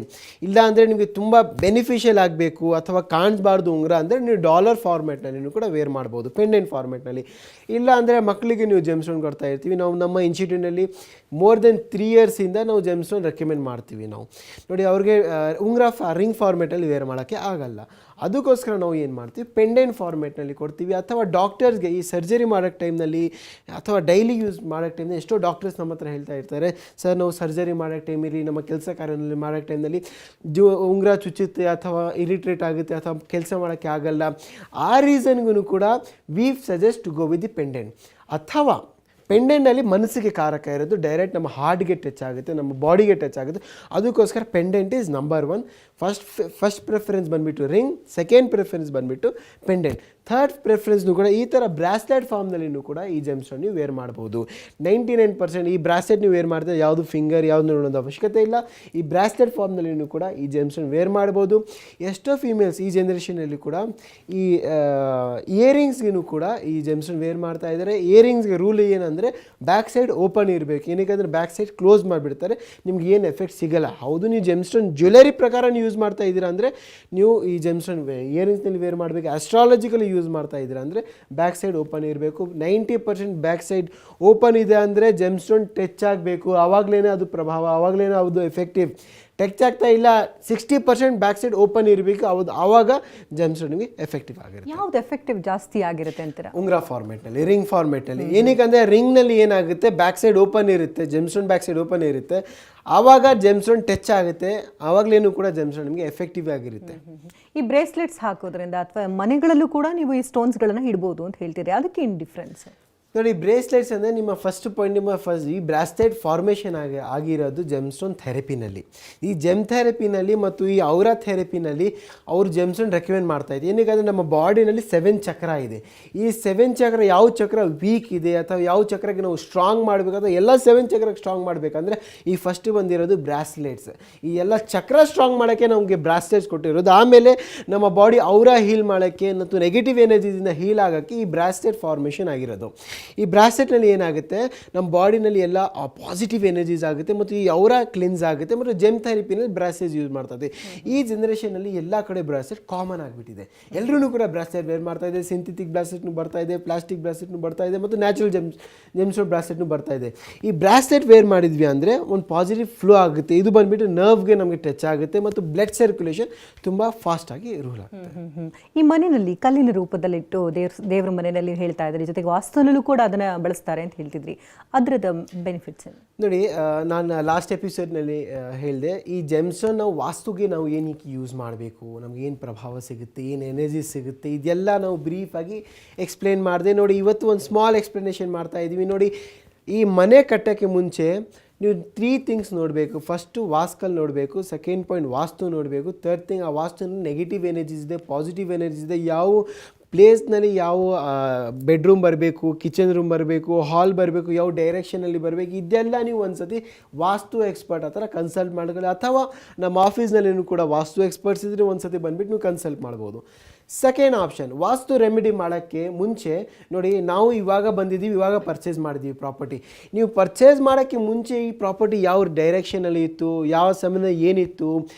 ಇಲ್ಲ ಅಂದರೆ ನಿಮಗೆ ತುಂಬ ಬೆನಿಫಿಷಿಯಲ್ ಆಗಬೇಕು ಅಥವಾ ಕಾಣಿಸ್ಬಾರ್ದು ಉಂಗುರ ಅಂದರೆ ನೀವು ಡಾಲರ್ ಫಾರ್ಮೆಟ್ನಲ್ಲಿ ಕೂಡ ವೇರ್ ಮಾಡ್ಬೋದು, ಪೆಂಡೆಂಟ್ ಫಾರ್ಮೆಟ್ನಲ್ಲಿ. ಇಲ್ಲ ಅಂದರೆ ಮಕ್ಕಳಿಗೆ ನೀವು ಜೆಮ್ಸ್ಟೋನ್ ಕೊಡ್ತಾ ಇರ್ತೀವಿ ನಾವು. ನಮ್ಮ ಇನ್ಸ್ಟಿಟ್ಯೂಟ್ನಲ್ಲಿ ಮೋರ್ ದೆನ್ 3 ಇಯರ್ಸಿಂದ ನಾವು ಜೆಮ್ಸ್ಟೋನ್ ರೆಕಮೆಂಡ್ ಮಾಡ್ತೀವಿ ನಾವು. ನೋಡಿ, ಅವ್ರಿಗೆ ಉಂಗುರ ರಿಂಗ್ ಫಾರ್ಮೆಟಲ್ಲಿ ವೇರ್ ಮಾಡೋಕ್ಕೆ ಆಗಲ್ಲ, ಅದಕ್ಕೋಸ್ಕರ ನಾವು ಏನು ಮಾಡ್ತೀವಿ, ಪೆಂಡೆಂಟ್ ಫಾರ್ಮೆಟ್ನಲ್ಲಿ ಕೊಡ್ತೀವಿ. ಅಥವಾ ಡಾಕ್ಟರ್ಸ್ಗೆ ಈ ಸರ್ಜರಿ ಮಾಡೋಕ್ಕೆ ಟೈಮ್ನಲ್ಲಿ ಅಥವಾ ಡೈಲಿ ಯೂಸ್ ಮಾಡೋಕ್ಕೆ ಟೈಮ್ನಲ್ಲಿ ಎಷ್ಟೋ ಡಾಕ್ಟರ್ಸ್ ನಮ್ಮ ಹತ್ರ ಹೇಳ್ತಾ ಇರ್ತಾರೆ, ಸರ್ ನಾವು ಸರ್ಜರಿ ಮಾಡೋಕ್ಕೆ ಟೈಮಲ್ಲಿ, ನಮ್ಮ ಕೆಲಸ ಕಾರ್ಯದಲ್ಲಿ ಮಾಡೋಕ್ಕೆ ಟೈಮ್ನಲ್ಲಿ ಉಂಗುರ ಚುಚ್ಚುತ್ತೆ ಅಥವಾ ಇರಿಟೇಟ್ ಆಗುತ್ತೆ ಅಥವಾ ಕೆಲಸ ಮಾಡೋಕ್ಕೆ ಆಗಲ್ಲ. ಆ ರೀಸನ್ಗೂ ಕೂಡ we suggest to go with the pendant. ಅಥವಾ ಪೆಂಡೆಂಟಲ್ಲಿ ಮನಸ್ಸಿಗೆ ಕಾರಕ ಇರೋದು, ಡೈರೆಕ್ಟ್ ನಮ್ಮ ಹಾರ್ಟ್ಗೆ ಟಚ್ ಆಗುತ್ತೆ, ನಮ್ಮ ಬಾಡಿಗೆ ಟಚ್ ಆಗುತ್ತೆ. ಅದಕ್ಕೋಸ್ಕರ pendant is number 1. First preference ಬಂದುಬಿಟ್ಟು ರಿಂಗ್, ಸೆಕೆಂಡ್ ಪ್ರಿಫರೆನ್ಸ್ ಬಂದುಬಿಟ್ಟು ಪೆಂಡೆಂಟ್, ಥರ್ಡ್ ಪ್ರಿಫರೆನ್ಸ್ನು ಕೂಡ ಈ ಥರ ಬ್ರಾಸ್ಲೆಟ್ ಫಾರ್ಮ್ನಲ್ಲಿನೂ ಕೂಡ ಈ ಜೆಮ್ಸ್ಟೋನ್ ನೀವು ವೇರ್ ಮಾಡ್ಬೋದು. 99% ಈ ಬ್ರಾಸ್ಲೆಟ್ ನೀವು ವೇರ್ ಮಾಡಿದ್ರೆ ಯಾವುದು ಫಿಂಗರ್ ಯಾವುದು ನೋಡೋದು ಅವಶ್ಯಕತೆ ಇಲ್ಲ. ಈ ಬ್ರಾಸ್ಲೆಟ್ ಫಾರ್ಮ್ನಲ್ಲಿನೂ ಕೂಡ ಈ ಜೆಮ್ಸ್ಟೋನ್ ವೇರ್ ಮಾಡ್ಬೋದು. ಎಷ್ಟೋ ಫೀಮೇಲ್ಸ್ ಈ ಜನ್ರೇಷನಲ್ಲಿ ಕೂಡ ಈ ಇಯರಿಂಗ್ಸ್ಗೂ ಕೂಡ ಈ ಜೆಮ್ಸ್ಟೋನ್ ವೇರ್ ಮಾಡ್ತಾ ಇದ್ದಾರೆ. ಇಯರಿಂಗ್ಸ್ಗೆ ರೂಲ್ ಏನಂದರೆ ಬ್ಯಾಕ್ ಸೈಡ್ ಓಪನ್ ಇರಬೇಕು, ಏನಕ್ಕೆ ಬ್ಯಾಕ್ ಸೈಡ್ ಕ್ಲೋಸ್ ಮಾಡಿಬಿಡ್ತಾರೆ, ನಿಮ್ಗೆ ಏನು ಎಫೆಕ್ಟ್ ಸಿಗಲ್ಲ. ಹೌದು, ನೀವು ಜೆಮ್ಸ್ಟೋನ್ ಜ್ಯುವೆಲರಿ ಪ್ರಕಾರ ನೀವು ಯೂಸ್ ಮಾಡ್ತಾ ಇದ್ದೀರಾ ಅಂದರೆ ನೀವು ಈ ಜೆಮ್ಸ್ಟೋನ್ ಇಯರಿಂಗ್ಸ್ನಲ್ಲಿ ವೇರ್ ಮಾಡಬೇಕು. ಆಸ್ಟ್ರಾಲಜಿಕಲಿ ಯೂಸ್ ಮಾಡ್ತಾ ಇದ್ದೀರಾ ಅಂದರೆ ಬ್ಯಾಕ್ ಸೈಡ್ ಓಪನ್ ಇರಬೇಕು. 90% ಬ್ಯಾಕ್ ಸೈಡ್ ಓಪನ್ ಇದೆ ಅಂದರೆ ಜೆಮ್ಸ್ಟೋನ್ ಟಚ್ ಆಗಬೇಕು, ಆವಾಗಲೇ ಅದು ಪ್ರಭಾವ, ಆವಾಗಲೇ ಅದು ಎಫೆಕ್ಟಿವ್. ಟಚ್ ಆಗ್ತಾ ಇಲ್ಲ, 60% ಬ್ಯಾಕ್ ಸೈಡ್ ಓಪನ್ ಇರಬೇಕು, ಆವಾಗ ಜೆಮ್ಸ್ಟೋನ್ ನಿಮಗೆ ಎಫೆಕ್ಟಿವ್ ಆಗಿರುತ್ತೆ. ಯಾವ್ದು ಎಫೆಕ್ಟಿವ್ ಜಾಸ್ತಿ ಆಗಿರುತ್ತೆ ಅಂತೀರಾ? ಉಂಗುರ ಫಾರ್ಮೆಟ್ನಲ್ಲಿ, ರಿಂಗ್ ಫಾರ್ಮೆಟ್ನಲ್ಲಿ. ಏನಕ್ಕೆ ರಿಂಗ್ನಲ್ಲಿ ಏನಾಗುತ್ತೆ, ಬ್ಯಾಕ್ ಸೈಡ್ ಓಪನ್ ಇರುತ್ತೆ, ಜೆಮ್ಸ್ಟೋನ್ ಬ್ಯಾಕ್ ಸೈಡ್ ಓಪನ್ ಇರುತ್ತೆ, ಆವಾಗ ಜೆಮ್ಸ್ಟೋನ್ ಟಚ್ ಆಗುತ್ತೆ, ಆವಾಗಲೇನು ಕೂಡ ಜೆಮ್ಸ್ಟೋನ್ ನಿಮಗೆ ಎಫೆಕ್ಟಿವ್ ಆಗಿರುತ್ತೆ. ಈ ಬ್ರೇಸ್ಲೆಟ್ಸ್ ಹಾಕೋದ್ರಿಂದ ಅಥವಾ ಮನೆಗಳಲ್ಲೂ ಕೂಡ ನೀವು ಈ ಸ್ಟೋನ್ಸ್ಗಳನ್ನು ಇಡ್ಬೋದು ಅಂತ ಹೇಳ್ತೀರಿ, ಅದಕ್ಕೆ ಏನು ಡಿಫ್ರೆನ್ಸ್? ನೋಡಿ, ಬ್ರೇಸ್ಲೆಟ್ಸ್ ಅಂದರೆ ನಿಮ್ಮ ಫಸ್ಟ್ ಪಾಯಿಂಟ್, ಈ ಬ್ರಾಸ್ಲೆಟ್ ಫಾರ್ಮೇಷನ್ ಆಗಿರೋದು ಜೆಮ್ಸ್ಟೋನ್ ಥೆರಪಿನಲ್ಲಿ. ಈ ಜೆಮ್ ಥೆರಪಿನಲ್ಲಿ ಮತ್ತು ಈ ಔರಾ ಥೆರಪಿನಲ್ಲಿ ಅವರು ಜೆಮ್ಸ್ಟೋನ್ ರೆಕಮೆಂಡ್ ಮಾಡ್ತಾ ಇದ್ದಾರೆ. ಏನಕ್ಕೆ ನಮ್ಮ ಬಾಡಿನಲ್ಲಿ 7 ಚಕ್ರ ಇದೆ. ಈ 7 ಚಕ್ರ ಯಾವ ಚಕ್ರ ವೀಕ್ ಇದೆ ಅಥವಾ ಯಾವ ಚಕ್ರಕ್ಕೆ ನಾವು ಸ್ಟ್ರಾಂಗ್ ಮಾಡಬೇಕಾದ್ರೆ ಎಲ್ಲ 7 ಚಕ್ರಕ್ಕೆ ಸ್ಟ್ರಾಂಗ್ ಮಾಡಬೇಕಂದ್ರೆ ಈ ಫಸ್ಟ್ ಬಂದಿರೋದು ಬ್ರಾಸ್ಲೆಟ್ಸ್. ಈ ಎಲ್ಲ ಚಕ್ರ ಸ್ಟ್ರಾಂಗ್ ಮಾಡೋಕ್ಕೆ ನಮಗೆ ಬ್ರಾಸ್ಲೆಟ್ಸ್ ಕೊಟ್ಟಿರೋದು. ಆಮೇಲೆ ನಮ್ಮ ಬಾಡಿ ಔರಾ ಹೀಲ್ ಮಾಡೋಕ್ಕೆ ಮತ್ತು ನೆಗೆಟಿವ್ ಎನರ್ಜಿಯಿಂದ ಹೀಲ್ ಆಗೋಕ್ಕೆ ಈ ಬ್ರಾಸ್ಲೆಟ್ ಫಾರ್ಮೇಷನ್ ಆಗಿರೋದು. ಈ ಬ್ರಾಸ್ಲೆಟ್ನಲ್ಲಿ ಏನಾಗುತ್ತೆ, ನಮ್ಮ ಬಾಡಿನಲ್ಲಿ ಎಲ್ಲ ಪಾಸಿಟಿವ್ ಎನರ್ಜೀಸ್ ಆಗುತ್ತೆ ಮತ್ತು ಈ ಔರಾ ಕ್ಲಿನ್ಸ್ ಆಗುತ್ತೆ. ಮತ್ತು ಜೆಮ್ ಥೆರಪಿನಲ್ಲಿ ಬ್ರಾಸ್ಲೆಟ್ಸ್ ಯೂಸ್ ಮಾಡ್ತಾರೆ. ಈ ಜನ್ರೇಷನಲ್ಲಿ ಎಲ್ಲ ಕಡೆ ಬ್ರಾಸ್ಲೆಟ್ ಕಾಮನ್ ಆಗಿಬಿಟ್ಟಿದೆ. ಎಲ್ಲರೂ ಕೂಡ ಬ್ರಾಸ್ಲೆಟ್ ವೇರ್ ಮಾಡ್ತಾ ಇದೆ. ಸಿಂಥೆಟಿಕ್ ಬ್ರಾಸ್ಲೆಟ್ನು ಬರ್ತಾ ಇದೆ, ಪ್ಲಾಸ್ಟಿಕ್ ಬ್ರಾಸ್ಲೆಟ್ನು ಬರ್ತಾ ಇದೆ ಮತ್ತು ನ್ಯಾಚುರಲ್ ಜೆಮ್ಸ್ಟೋನ್ ಬ್ರಾಸ್ಲೆಟ್ನು ಬರ್ತಾ ಇದೆ. ಈ ಬ್ರಾಸ್ಲೆಟ್ ವೇರ್ ಮಾಡಿದ್ವಿ ಅಂದರೆ ಒಂದು ಪಾಸಿಟಿವ್ ಫ್ಲೋ ಆಗುತ್ತೆ. ಇದು ಬಂದುಬಿಟ್ಟು ನರ್ವ್ಗೆ ನಮಗೆ ಟಚ್ ಆಗುತ್ತೆ ಮತ್ತು ಬ್ಲಡ್ ಸರ್ಕ್ಯುಲೇಷನ್ ತುಂಬ ಫಾಸ್ಟಾಗಿ ರೂಲ್ ಆಗುತ್ತೆ. ಈ ಮನೆಯಲ್ಲಿ ಕಲ್ಲಿನ ರೂಪದಲ್ಲಿಟ್ಟು ದೇವ್ರ ಮನೆಯಲ್ಲಿ ಹೇಳ್ತಾ ಇದ್ದಾರೆ, ಜೊತೆಗೆ ವಾಸ್ತುನಲ್ಲೂ ಕೂಡ ಅದನ್ನ ಬಳಸ್ತಾರೆ ಅಂತ ಹೇಳ್ತಿದ್ರಿ, ಅದ್ರದ ಬೆನಿಫಿಟ್ಸ್ ಏನು? ನೋಡಿ, ನಾನು ಲಾಸ್ಟ್ ಎಪಿಸೋಡ್ನಲ್ಲಿ ಹೇಳಿದೆ, ಈ ಜೆಮ್ಸ್ಟೋನ್ ನಾವು ವಾಸ್ತುಗೆ ನಾವು ಏನಕ್ಕೆ ಯೂಸ್ ಮಾಡಬೇಕು, ನಮ್ಗೆ ಏನು ಪ್ರಭಾವ ಸಿಗುತ್ತೆ, ಏನು ಎನರ್ಜಿ ಸಿಗುತ್ತೆ, ಇದೆಲ್ಲ ನಾವು ಬ್ರೀಫಾಗಿ ಎಕ್ಸ್ಪ್ಲೇನ್ ಮಾಡಿದೆ. ನೋಡಿ, ಇವತ್ತು ಒಂದು ಸ್ಮಾಲ್ ಎಕ್ಸ್ಪ್ಲನೇಷನ್ ಮಾಡ್ತಾ ಇದ್ದೀವಿ. ನೋಡಿ, ಈ ಮನೆ ಕಟ್ಟೋಕ್ಕೆ ಮುಂಚೆ ನೀವು 3 ಥಿಂಗ್ಸ್ ನೋಡಬೇಕು. ಫಸ್ಟು ವಾಸ್ಕಲ್ ನೋಡಬೇಕು, ಸೆಕೆಂಡ್ ಪಾಯಿಂಟ್ ವಾಸ್ತು ನೋಡಬೇಕು, ಥರ್ಡ್ ಥಿಂಗ್ ಆ ವಾಸ್ತುನಲ್ಲಿ ನೆಗೆಟಿವ್ ಎನರ್ಜೀಸ್ ಇದೆ, ಪಾಸಿಟಿವ್ ಎನರ್ಜೀಸ್ ಇದೆ, ಯಾವ ಪ್ಲೇಸ್ನಲ್ಲಿ ಯಾವ ಬೆಡ್ರೂಮ್ ಬರಬೇಕು, ಕಿಚನ್ ರೂಮ್ ಬರಬೇಕು, ಹಾಲ್ ಬರಬೇಕು, ಯಾವ ಡೈರೆಕ್ಷನಲ್ಲಿ ಬರಬೇಕು, ಇದೆಲ್ಲ ನೀವು ಒಂದು ಸತಿ ವಾಸ್ತು ಎಕ್ಸ್ಪರ್ಟ್ ಆ ಥರ ಕನ್ಸಲ್ಟ್ ಮಾಡ್ಕೊಳ್ಳಿ. ಅಥವಾ ನಮ್ಮ ಆಫೀಸ್ನಲ್ಲಿ ಕೂಡ ವಾಸ್ತು ಎಕ್ಸ್ಪರ್ಟ್ಸ್ ಇದ್ದರೆ ಒಂದು ಸತಿ ಬಂದುಬಿಟ್ಟು ನೀವು ಕನ್ಸಲ್ಟ್ ಮಾಡ್ಬೋದು. ಸೆಕೆಂಡ್ ಆಪ್ಷನ್, ವಾಸ್ತು ರೆಮಿಡಿ ಮಾಡೋಕ್ಕೆ ಮುಂಚೆ ನೋಡಿ, ನಾವು ಇವಾಗ ಬಂದಿದ್ದೀವಿ, ಇವಾಗ ಪರ್ಚೇಸ್ ಮಾಡಿದ್ದೀವಿ ಪ್ರಾಪರ್ಟಿ. ನೀವು ಪರ್ಚೇಸ್ ಮಾಡೋಕ್ಕೆ ಮುಂಚೆ ಈ ಪ್ರಾಪರ್ಟಿ ಯಾವ ಡೈರೆಕ್ಷನಲ್ಲಿ ಇತ್ತು, ಯಾವ ಸಮಯದಲ್ಲಿ ಏನಿತ್ತು,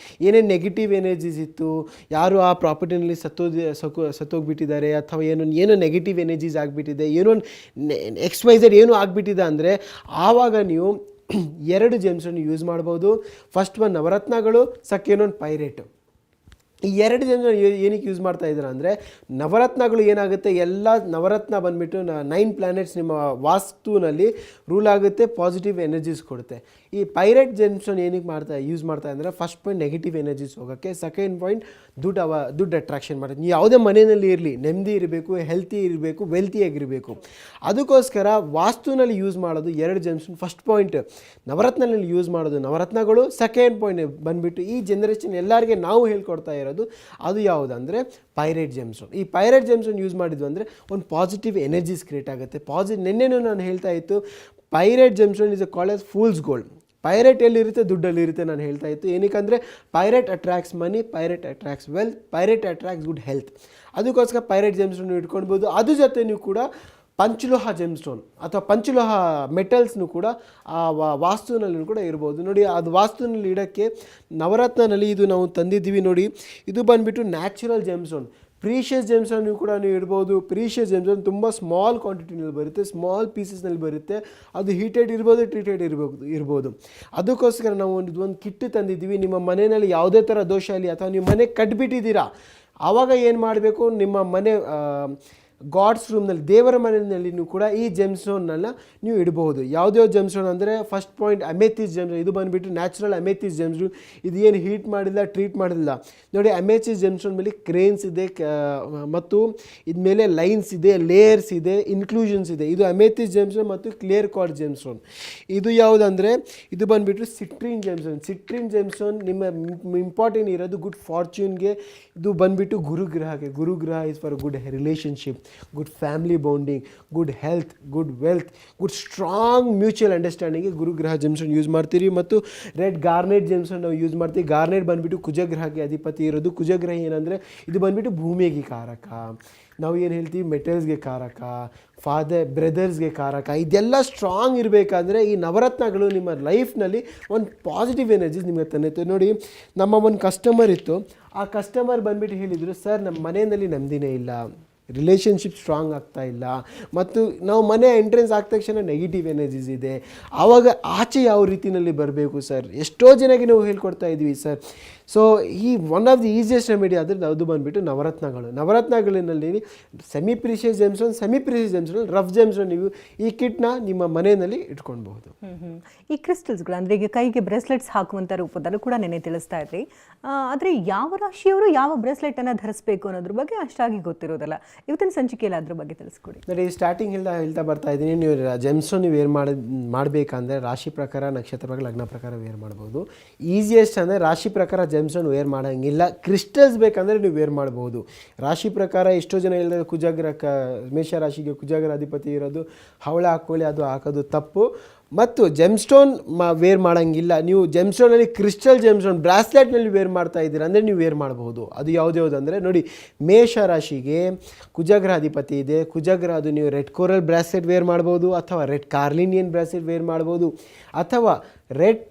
ಏನೇನು ನೆಗೆಟಿವ್ ಎನರ್ಜೀಸ್ ಇತ್ತು, ಯಾರು ಆ ಪ್ರಾಪರ್ಟಿನಲ್ಲಿ ಸತ್ತೋಗ್ಬಿಟ್ಟಿದ್ದಾರೆ, ಅಥವಾ ಏನೋ ನೆಗೆಟಿವ್ ಎನರ್ಜೀಸ್ ಆಗಿಬಿಟ್ಟಿದೆ, ಏನೋ XYZ ಏನೋ ಆಗಿಬಿಟ್ಟಿದೆ ಅಂದರೆ ಆವಾಗ ನೀವು 2 ಜೆಮ್ಸನ್ನು ಯೂಸ್ ಮಾಡ್ಬೋದು. ಫಸ್ಟ್ ಒನ್ ನವರತ್ನಗಳು, ಸೆಕೆಂಡ್ ಒನ್ ಪೈರೇಟು. ಈ 2 ಜನ ಏನಕ್ಕೆ ಯೂಸ್ ಮಾಡ್ತಾ ಇದ್ದಾರೆ ಅಂದರೆ, ನವರತ್ನಗಳು ಏನಾಗುತ್ತೆ, ಎಲ್ಲ ನವರತ್ನ ಬಂದುಬಿಟ್ಟು 9 ಪ್ಲ್ಯಾನೆಟ್ಸ್ ನಿಮ್ಮ ವಾಸ್ತುನಲ್ಲಿ ರೂಲ್ ಆಗುತ್ತೆ, ಪಾಸಿಟಿವ್ ಎನರ್ಜೀಸ್ ಕೊಡುತ್ತೆ. ಈ ಪೈರೇಟ್ ಜೆಮ್ಸ್ಟೋನ್ ಏನಕ್ಕೆ ಯೂಸ್ ಮಾಡ್ತಾ ಅಂದರೆ, ಫಸ್ಟ್ ಪಾಯಿಂಟ್ ನೆಗೆಟಿವ್ ಎನರ್ಜೀಸ್ ಹೋಗೋಕ್ಕೆ, ಸೆಕೆಂಡ್ ಪಾಯಿಂಟ್ ದುಡ್ಡು ಅಟ್ರಾಕ್ಷನ್ ಮಾಡುತ್ತೆ. ನೀವು ಯಾವುದೇ ಮನೆಯಲ್ಲಿ ಇರಲಿ, ನೆಮ್ಮದಿ ಇರಬೇಕು, ಹೆಲ್ತಿ ಇರಬೇಕು, ವೆಲ್ತಿಯಾಗಿರಬೇಕು. ಅದಕ್ಕೋಸ್ಕರ ವಾಸ್ತುನಲ್ಲಿ ಯೂಸ್ ಮಾಡೋದು 2 ಜೆಮ್ಸ್ಟೋನ್. ಫಸ್ಟ್ ಪಾಯಿಂಟ್ ನವರತ್ನಲ್ಲಿ ಯೂಸ್ ಮಾಡೋದು ನವರತ್ನಗಳು, ಸೆಕೆಂಡ್ ಪಾಯಿಂಟ್ ಬಂದುಬಿಟ್ಟು ಈ ಜನ್ರೇಷನ್ ಎಲ್ಲರಿಗೆ ನಾವು ಹೇಳ್ಕೊಡ್ತಾ ಇರೋದು ಅದು ಯಾವುದಂದರೆ ಪೈರೇಟ್ ಜೆಮ್ಸ್ಟೋನ್. ಈ ಪೈರೇಟ್ ಜೆಮ್ಸ್ಟೋನ್ ಯೂಸ್ ಮಾಡಿದ್ವು ಅಂದರೆ ಒಂದು ಪಾಸಿಟಿವ್ ಎನರ್ಜೀಸ್ ಕ್ರಿಯೇಟ್ ಆಗುತ್ತೆ. ನೆನ್ನೆನೂ ನಾನು ಹೇಳ್ತಾ ಇತ್ತು, pyrite gemstone is called as fool's gold. Pyrite ಎಲ್ಲಿರುತ್ತೆ, ದುಡ್ಡಲ್ಲಿರುತ್ತೆ ನಾನು ಹೇಳ್ತಾ ಇತ್ತು. ಏನಕ್ಕಂದರೆ pyrite attracts money, pyrite attracts wealth, pyrite attracts good health. ಅದಕ್ಕೋಸ್ಕರ ಪೈರೇಟ್ ಜೆಮ್ಸ್ಟೋನ್ ಇಟ್ಕೊಳ್ಬೋದು. ಅದ್ರ ಜೊತೆ ನೀವು ಕೂಡ ಪಂಚಲೋಹ ಜೆಮ್ಸ್ಟೋನ್ ಅಥವಾ ಪಂಚಲೋಹ ಮೆಟಲ್ಸ್ನು ಕೂಡ ಆ ವಾಸ್ತುನಲ್ಲಿ ಕೂಡ ಇರ್ಬೋದು. ನೋಡಿ, ಅದು ವಾಸ್ತುನಲ್ಲಿ ಇಡೋಕ್ಕೆ ನವರತ್ನಲ್ಲಿ ಇದು ನಾವು ತಂದಿದ್ದೀವಿ. ನೋಡಿ, ಇದು ಬಂದುಬಿಟ್ಟು ನ್ಯಾಚುರಲ್ ಜೆಮ್ಸ್ಟೋನ್. ಪ್ರೀಷಿಯಸ್ ಜೆಮ್ಸ್ಟೋನ್ ಕೂಡ ನೀವು ಇಡ್ಬೋದು. ಪ್ರೀಷಿಯಸ್ ಜೆಮ್ಸ್ಟೋನ್ ತುಂಬ ಸ್ಮಾಲ್ ಕ್ವಾಂಟಿಟಿನಲ್ಲಿ ಬರುತ್ತೆ, ಸ್ಮಾಲ್ ಪೀಸಸ್ನಲ್ಲಿ ಬರುತ್ತೆ. ಅದು ಹೀಟೆಡ್ ಇರ್ಬೋದು, ಟ್ರೀಟೆಡ್ ಇರ್ಬೋದು. ಅದಕ್ಕೋಸ್ಕರ ನಾವು ಒಂದು ಕಿಟ್ ತಂದಿದ್ದೀವಿ. ನಿಮ್ಮ ಮನೆಯಲ್ಲಿ ಯಾವುದೇ ಥರ ದೋಷ ಇಲ್ಲಿ ಅಥವಾ ನೀವು ಮನೆ ಕಟ್ಬಿಟ್ಟಿದ್ದೀರಾ, ಆವಾಗ ಏನು ಮಾಡಬೇಕು, ನಿಮ್ಮ ಮನೆ ಗಾಡ್ಸ್ ರೂಮ್ನಲ್ಲಿ, ದೇವರ ಮನೆಯಲ್ಲಿ ಕೂಡ ಈ ಜೆಮ್ಸ್ಟೋನ್ನ ನೀವು ಇಡಬಹುದು. ಯಾವುದೇ ಜೆಮ್ಸ್ಟೋನ್ ಅಂದರೆ, ಫಸ್ಟ್ ಪಾಯಿಂಟ್ ಅಮೆಥಿಸ್ ಜೆಮ್ಸ್ಟೋನ್. ಇದು ಬಂದುಬಿಟ್ಟು ನ್ಯಾಚುರಲ್ ಅಮೆಥಿಸ್ ಜೆಮ್ಸ್ಟೋನ್. ಇದು ಏನು ಹೀಟ್ ಮಾಡಿಲ್ಲ, ಟ್ರೀಟ್ ಮಾಡಿಲ್ಲ. ನೋಡಿ, ಅಮೆಥಿಸ್ ಜೆಮ್ಸ್ಟೋನ್ ಮೇಲೆ ಕ್ರೇನ್ಸ್ ಇದೆ, ಮತ್ತು ಇದ್ಮೇಲೆ ಲೈನ್ಸ್ ಇದೆ, ಲೇಯರ್ಸ್ ಇದೆ, ಇನ್ಕ್ಲೂಷನ್ಸ್ ಇದೆ. ಇದು ಅಮೆಥಿಸ್ ಜೆಮ್ಸ್ಟೋನ್ ಮತ್ತು ಕ್ಲಿಯರ್ ಕ್ವಾರ್ಟ್ಜ್ ಜೆಮ್ಸ್ಟೋನ್. ಇದು ಯಾವುದಂದರೆ, ಇದು ಬಂದುಬಿಟ್ಟು ಸಿಟ್ರಿನ್ ಜೆಮ್ಸ್ಟೋನ್. ಸಿಟ್ರಿನ್ ಜೆಮ್ಸ್ಟೋನ್ ನಿಮ್ಮ ಇಂಪಾರ್ಟೆಂಟ್ ಇರೋದು ಗುಡ್ ಫಾರ್ಚ್ಯೂನ್ಗೆ. ಇದು ಬಂದುಬಿಟ್ಟು ಗುರುಗ್ರಹಕ್ಕೆ. ಗುರುಗ್ರಹ is for good relationship, good family bonding, good health, good wealth, good strong mutual ಅಂಡರ್ಸ್ಟ್ಯಾಂಡಿಂಗ್ಗೆ ಗುರುಗ್ರಹ ಜೆಮ್ಸ್ಟೋನ್ ಯೂಸ್ ಮಾಡ್ತೀರಿ. ಮತ್ತು ರೆಡ್ ಗಾರ್ನೆಟ್ ಜೆಮ್ಸ್ಟೋನ್ ನಾವು ಯೂಸ್ ಮಾಡ್ತೀವಿ. ಗಾರ್ನೆಟ್ ಬಂದುಬಿಟ್ಟು ಕುಜಗ್ರಹಕ್ಕೆ ಅಧಿಪತಿ ಇರೋದು. ಕುಜಗ್ರಹ ಏನಂದರೆ, ಇದು ಬಂದುಬಿಟ್ಟು ಭೂಮಿಗೆ ಕಾರಕ. ನಾವು ಏನು ಹೇಳ್ತೀವಿ, ಮೆಟಲ್ಸ್ಗೆ ಕಾರಕ, ಬ್ರದರ್ಸ್ಗೆ ಕಾರಕ. ಇದೆಲ್ಲ ಸ್ಟ್ರಾಂಗ್ ಇರಬೇಕಾದ್ರೆ ಈ ನವರತ್ನಗಳು ನಿಮ್ಮ ಲೈಫ್ನಲ್ಲಿ ಒಂದು ಪಾಸಿಟಿವ್ ಎನರ್ಜೀಸ್ ನಿಮಗೆ ತಂದಿತ್ತು. ನೋಡಿ, ನಮ್ಮ ಒಂದು ಕಸ್ಟಮರ್ ಇತ್ತು. ಆ ಕಸ್ಟಮರ್ ಬಂದುಬಿಟ್ಟು ಹೇಳಿದರು, ಸರ್ ನಮ್ಮ ಮನೆಯಲ್ಲಿ ನೆಮ್ಮದಿನೇ ಇಲ್ಲ, ರಿಲೇಷನ್ಶಿಪ್ ಸ್ಟ್ರಾಂಗ್ ಆಗ್ತಾ ಇಲ್ಲ, ಮತ್ತು ನಾವು ಮನೆ ಎಂಟ್ರೆನ್ಸ್ ಆದ ತಕ್ಷಣ ನೆಗೆಟಿವ್ ಎನರ್ಜೀಸ್ ಇದೆ. ಆವಾಗ ಆಚೆ ಯಾವ ರೀತಿಯಲ್ಲಿ ಬರಬೇಕು ಸರ್, ಎಷ್ಟೋ ಜನಕ್ಕೆ ನಾವು ಹೇಳ್ಕೊಡ್ತಾ ಇದ್ವಿ ಸರ್. ಸೊ ಈ one of the easiest remedy ಆದರೆ ಅದು ಬಂದುಬಿಟ್ಟು ನವರತ್ನಗಳು. ನವರತ್ನಗಳಿನಲ್ಲಿ semi precious gemstone, semi precious gemstone, rough gemstone ನೀವು ಈ ಕಿಟ್ನ ನಿಮ್ಮ ಮನೆಯಲ್ಲಿ ಇಟ್ಕೊಳ್ಬಹುದು. ಈ ಕ್ರಿಸ್ಟಲ್ಸ್ಗಳು ಅಂದರೆ ಈಗ ಕೈಗೆ ಬ್ರೇಸ್ಲೆಟ್ಸ್ ಹಾಕುವಂಥ ರೂಪದಲ್ಲೂ ಕೂಡ ನೆನೆ ತಿಳಿಸ್ತಾ ಇದ್ರಿ. ಆದರೆ ಯಾವ ರಾಶಿಯವರು ಯಾವ ಬ್ರೇಸ್ಲೆಟನ್ನು ಧರಿಸಬೇಕು ಅನ್ನೋದ್ರ ಬಗ್ಗೆ ಅಷ್ಟಾಗಿ ಗೊತ್ತಿರೋದಲ್ಲ. ಇವತ್ತಿನ ಸಂಚಿಕೆಯಲ್ಲಿ ಅದ್ರ ಬಗ್ಗೆ ತಿಳಿಸ್ಕೊಡಿ. ನೋಡಿ, ಸ್ಟಾರ್ಟಿಂಗ್ ಹೇಳ್ತಾ ಬರ್ತಾ ಇದ್ದೀನಿ, ನೀವು ಜೆಮ್ಸ್ಟೋನ್ ನೀವು ವೇರ್ ಮಾಡಬೇಕಂದ್ರೆ ರಾಶಿ ಪ್ರಕಾರ, ನಕ್ಷತ್ರ ಪ್ರಕಾರ, ಲಗ್ನ ಪ್ರಕಾರ ವೇರ್ ಮಾಡ್ಬೋದು. ಈಸಿಯೆಸ್ಟ್ ಅಂದರೆ ರಾಶಿ ಪ್ರಕಾರ ಜೆಮ್ಸ್ಟೋನ್ ವೇರ್ ಮಾಡೋಂಗಿಲ್ಲ. ಕ್ರಿಸ್ಟಲ್ಸ್ ಬೇಕಂದರೆ ನೀವು ವೇರ್ ಮಾಡ್ಬೋದು. ರಾಶಿ ಪ್ರಕಾರ ಎಷ್ಟೋ ಜನ ಹೇಳಿದ್ರೆ ಕುಜಗ್ರ ಮೇಷ ರಾಶಿಗೆ ಕುಜಗ್ರ ಅಧಿಪತಿ ಇರೋದು, ಹವಳ ಹಾಕ್ಕೊಳ್ಳಿ, ಅದು ಹಾಕೋದು ತಪ್ಪು. ಮತ್ತು ಜೆಮ್ಸ್ಟೋನ್ ವೇರ್ ಮಾಡೋಂಗಿಲ್ಲ. ನೀವು ಜೆಮ್ಸ್ಟೋನಲ್ಲಿ ಕ್ರಿಸ್ಟಲ್ ಜೆಮ್ಸ್ಟೋನ್ ಬ್ರಾಸ್ಲೆಟ್ನಲ್ಲಿ ವೇರ್ ಮಾಡ್ತಾ ಇದ್ದೀರಾ ಅಂದರೆ ನೀವು ವೇರ್ ಮಾಡಬಹುದು. ಅದು ಯಾವುದ್ಯಾವುದು ಅಂದರೆ, ನೋಡಿ, ಮೇಷ ರಾಶಿಗೆ ಕುಜಗ್ರಹ ಅಧಿಪತಿ ಇದೆ. ಕುಜಗ್ರಹ ಅದು ನೀವು ರೆಡ್ ಕೋರಲ್ ಬ್ರಾಸ್ಲೆಟ್ ವೇರ್ ಮಾಡ್ಬೋದು, ಅಥವಾ ರೆಡ್ ಕಾರ್ಲಿನಿಯನ್ ಬ್ರಾಸ್ಲೆಟ್ ವೇರ್ ಮಾಡ್ಬೋದು, ಅಥವಾ ರೆಡ್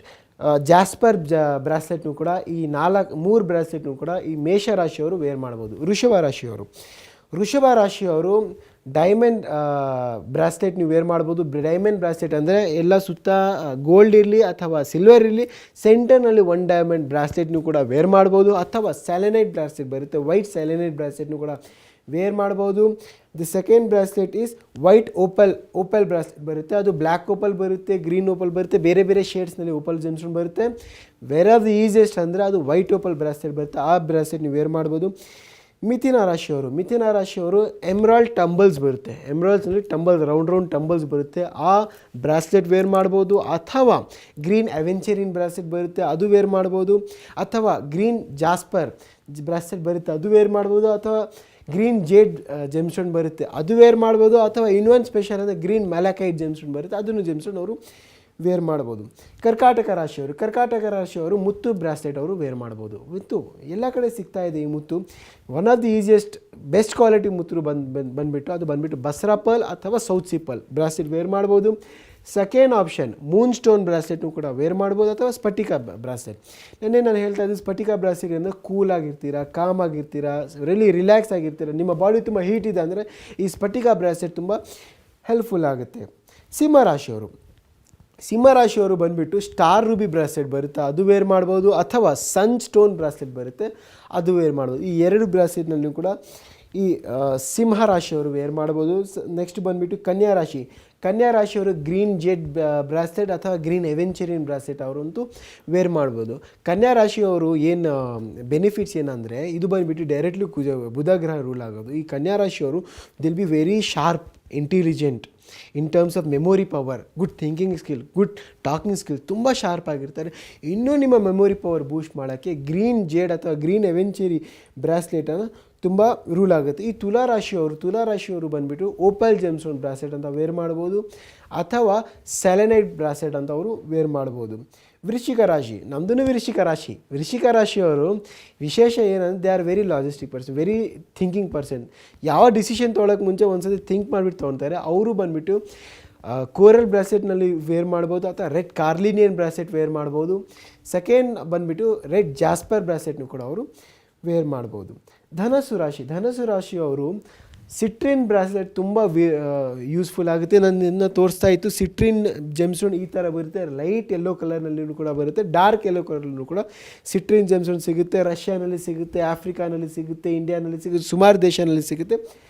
ಜಾಸ್ಪರ್ ಬ್ರಾಸ್ಲೆಟ್ನು ಕೂಡ, ಈ 3 ಬ್ರಾಸ್ಲೆಟ್ನು ಕೂಡ ಈ ಮೇಷ ರಾಶಿಯವರು ವೇರ್ ಮಾಡ್ಬೋದು. ವೃಷಭ ರಾಶಿಯವರು ಡೈಮಂಡ್ ಬ್ರಾಸ್ಲೆಟ್ ನೀವು ವೇರ್ ಮಾಡ್ಬೋದು. ಡೈಮಂಡ್ ಬ್ರಾಸ್ಲೆಟ್ ಅಂದರೆ ಎಲ್ಲ ಸುತ್ತ ಗೋಲ್ಡ್ ಇರಲಿ ಅಥವಾ ಸಿಲ್ವರ್ ಇರಲಿ, ಸೆಂಟರ್ನಲ್ಲಿ 1 ಡೈಮಂಡ್ ಬ್ರಾಸ್ಲೆಟ್ನು ಕೂಡ ವೇರ್ ಮಾಡ್ಬೋದು. ಅಥವಾ ಸ್ಯಾಲೆನೈಟ್ ಬ್ರಾಸ್ಲೆಟ್ ಬರುತ್ತೆ, ವೈಟ್ ಸ್ಯಾಲೆನೈಟ್ ಬ್ರಾಸ್ಲೆಟ್ನು ಕೂಡ ವೇರ್ ಮಾಡ್ಬೋದು. The second bracelet is white opal bracelet ಬರುತ್ತೆ. ಅದು ಬ್ಲ್ಯಾಕ್ ಓಪಲ್ ಬರುತ್ತೆ, ಗ್ರೀನ್ ಓಪಲ್ ಬರುತ್ತೆ, ಬೇರೆ ಬೇರೆ ಶೇಡ್ಸ್ನಲ್ಲಿ ಓಪಲ್ ಜೆಮ್ಸ್ಟೋನ್ ಬರುತ್ತೆ. ವೆರ್ ಆಫ್ ದಿ ಈಸಿಯೆಸ್ಟ್ ಅಂದರೆ ಅದು ವೈಟ್ ಓಪಲ್ ಬ್ರಾಸ್ಲೆಟ್ ಬರುತ್ತೆ. ಆ ಬ್ರಾಸ್ಲೆಟ್ ನೀವು ವೇರ್ ಮಾಡ್ಬೋದು. ಮಿಥುನ ರಾಶಿಯವರು ಎಮ್ರಾಲ್ಡ್ ಟಂಬಲ್ಸ್ ಬರುತ್ತೆ. ಎಮ್ರಾಲ್ಡ್ಸ್ನಲ್ಲಿ ರೌಂಡ್ ಟಂಬಲ್ಸ್ ಬರುತ್ತೆ. ಆ ಬ್ರಾಸ್ಲೆಟ್ ವೇರ್ ಮಾಡ್ಬೋದು. ಅಥವಾ ಗ್ರೀನ್ ಅವೆಂಚರಿನ್ ಬ್ರಾಸ್ಲೆಟ್ ಬರುತ್ತೆ, ಅದು ವೇರ್ ಮಾಡ್ಬೋದು. ಅಥವಾ ಗ್ರೀನ್ ಜಾಸ್ಪರ್ ಬ್ರಾಸ್ಲೆಟ್ ಬರುತ್ತೆ, ಅದು ವೇರ್ ಮಾಡ್ಬೋದು. ಅಥವಾ ಗ್ರೀನ್ ಜೇಡ್ ಜೆಮ್ಸ್ಟೋನ್ ಬರುತ್ತೆ, ಅದು ವೇರ್ ಮಾಡ್ಬೋದು. ಅಥವಾ ಇನ್ನೊಂದು ಸ್ಪೆಷಲ್ ಅಂದರೆ ಗ್ರೀನ್ ಮ್ಯಾಲಕೈಟ್ ಜೆಮ್ಸ್ಟೋನ್ ಬರುತ್ತೆ, ಅದನ್ನು ಜೆಮ್ಸ್ಟೋನ್ ಅವರು ವೇರ್ ಮಾಡ್ಬೋದು. ಕರ್ಕಾಟಕ ರಾಶಿಯವರು ಮುತ್ತು ಬ್ರಾಸ್ಲೆಟ್ ಅವರು ವೇರ್ ಮಾಡ್ಬೋದು. ಮುತ್ತು ಎಲ್ಲ ಕಡೆ ಸಿಗ್ತಾ ಇದೆ. ಈ ಮುತ್ತು one of the easiest best quality ಮುತ್ತು ಬಂದುಬಿಟ್ಟು ಬಸ್ರಾ ಪರ್ಲ್ ಅಥವಾ south sea pearl bracelet wear ಮಾಡ್ಬೋದು. ಸೆಕೆಂಡ್ ಆಪ್ಷನ್ ಮೂನ್ ಸ್ಟೋನ್ ಬ್ರಾಸ್ಲೆಟ್ನು ಕೂಡ ವೇರ್ ಮಾಡ್ಬೋದು. ಅಥವಾ ಸ್ಫಟಿಕ ಬ್ರಾಸ್ಲೆಟ್. ನಾನು ಹೇಳ್ತಾ ಇದ್ದು ಸ್ಫಟಿಕ ಬ್ರಾಸ್ಲೆಟ್ ಅಂದರೆ ಕೂಲ್ ಆಗಿರ್ತೀರಾ, ಕಾಮ್ ಆಗಿರ್ತೀರಾ, ರಿಲ್ಯಾಕ್ಸ್ ಆಗಿರ್ತೀರಾ, ನಿಮ್ಮ ಬಾಡಿ ತುಂಬ ಹೀಟ್ ಇದೆ ಅಂದರೆ ಈ ಸ್ಫಟಿಕ ಬ್ರಾಸ್ಲೆಟ್ ತುಂಬ ಹೆಲ್ಪ್ಫುಲ್ ಆಗುತ್ತೆ. ಸಿಂಹರಾಶಿಯವರು ಬಂದುಬಿಟ್ಟು ಸ್ಟಾರ್ ರೂಬಿ ಬ್ರಾಸ್ಲೆಟ್ ಬರುತ್ತೆ, ಅದು ವೇರ್ ಮಾಡ್ಬೋದು. ಅಥವಾ ಸನ್ ಸ್ಟೋನ್ ಬ್ರಾಸ್ಲೆಟ್ ಬರುತ್ತೆ, ಅದು ವೇರ್ ಮಾಡ್ಬೋದು. ಈ ಎರಡು ಬ್ರಾಸ್ಲೆಟ್ನಲ್ಲಿ ಕೂಡ ಈ ಸಿಂಹರಾಶಿಯವರು ವೇರ್ ಮಾಡ್ಬೋದು. ನೆಕ್ಸ್ಟ್ ಬಂದುಬಿಟ್ಟು ಕನ್ಯಾ ರಾಶಿಯವರು ಗ್ರೀನ್ ಜೆಡ್ ಬ್ರಾಸ್ಲೆಟ್ ಅಥವಾ ಗ್ರೀನ್ ಎವೆಂಚರಿನ್ ಬ್ರಾಸ್ಲೆಟ್ ಅವರಂತೂ ವೇರ್ ಮಾಡ್ಬೋದು. ಕನ್ಯಾ ರಾಶಿಯವರು ಏನು ಬೆನಿಫಿಟ್ಸ್ ಏನಂದರೆ ಇದು ಬಂದುಬಿಟ್ಟು ಡೈರೆಕ್ಟ್ಲಿ ಬುಧ ಗ್ರಹ ರೂಲ್ ಆಗೋದು. ಈ ಕನ್ಯಾ ರಾಶಿಯವರು will be very sharp, intelligent in terms of memory power, good thinking skill, good talking skill, ತುಂಬ ಶಾರ್ಪ್ ಆಗಿರ್ತಾರೆ. ಇನ್ನೂ ನಿಮ್ಮ ಮೆಮೊರಿ ಪವರ್ ಬೂಸ್ಟ್ ಮಾಡೋಕ್ಕೆ ಗ್ರೀನ್ ಜೇಡ್ ಅಥವಾ ಗ್ರೀನ್ ಎವೆಂಚರಿ ಬ್ರಾಸ್ಲೆಟನ್ನು ತುಂಬ ರೂಲ್ ಆಗುತ್ತೆ. ಈ ತುಲಾರಾಶಿಯವರು ಬಂದುಬಿಟ್ಟು ಓಪಲ್ ಜೆಮ್ಸ್ಟೋನ್ ಬ್ರಾಸ್ಲೆಟ್ ಅಂತ ವೇರ್ ಮಾಡ್ಬೋದು. ಅಥವಾ ಸೆಲೆನೈಟ್ ಬ್ರಾಸ್ಲೆಟ್ ಅಂತ ಅವರು ವೇರ್ ಮಾಡ್ಬೋದು. ವೃಶ್ಚಿಕ ರಾಶಿಯವರು ವಿಶೇಷ ಏನಂದ್ರೆ they are very logistic person, very thinking person. ಯಾವ ಡಿಸಿಷನ್ ತೊಗೊಳಕ್ಕೆ ಮುಂಚೆ ಒಂದ್ಸತಿ ಥಿಂಕ್ ಮಾಡಿಬಿಟ್ಟು ತೊಗೊಳ್ತಾರೆ. ಅವರು ಬಂದುಬಿಟ್ಟು ಕೋರಲ್ ಬ್ರಾಸ್ಲೆಟ್ನಲ್ಲಿ ವೇರ್ ಮಾಡ್ಬೋದು. ಅಥವಾ ರೆಡ್ ಕಾರ್ಲಿನಿಯನ್ ಬ್ರಾಸ್ಲೆಟ್ ವೇರ್ ಮಾಡ್ಬೋದು. ಸೆಕೆಂಡ್ ಬಂದುಬಿಟ್ಟು ರೆಡ್ ಜಾಸ್ಪರ್ ಬ್ರಾಸ್ಲೆಟ್ನು ಕೂಡ ಅವರು ವೇರ್ ಮಾಡ್ಬೋದು. ಧನಸ್ಸು ರಾಶಿಯವರು ಸಿಟ್ರಿನ್ ಬ್ರಾಸ್ಲೆಟ್ ತುಂಬ ಯೂಸ್ಫುಲ್ ಆಗುತ್ತೆ. ನಾನು ಇನ್ನು ತೋರಿಸ್ತಾ ಇತ್ತು ಸಿಟ್ರಿನ್ ಜೆಮ್ಸ್ಟೋನ್ ಈ ಥರ ಬರುತ್ತೆ. ಲೈಟ್ ಯೆಲ್ಲೋ ಕಲರ್ನಲ್ಲಿಯೂ ಕೂಡ ಬರುತ್ತೆ, ಡಾರ್ಕ್ ಯೆಲ್ಲೋ ಕಲರ್ನಲ್ಲೂ ಕೂಡ ಸಿಟ್ರಿನ್ ಜೆಮ್ಸ್ಟೋನ್ ಸಿಗುತ್ತೆ. ರಷ್ಯಾನಲ್ಲಿ ಸಿಗುತ್ತೆ, ಆಫ್ರಿಕಾನಲ್ಲಿ ಸಿಗುತ್ತೆ, ಇಂಡಿಯಾನಲ್ಲಿ ಸಿಗುತ್ತೆ, ಸುಮಾರು ದೇಶನಲ್ಲಿ ಸಿಗುತ್ತೆ.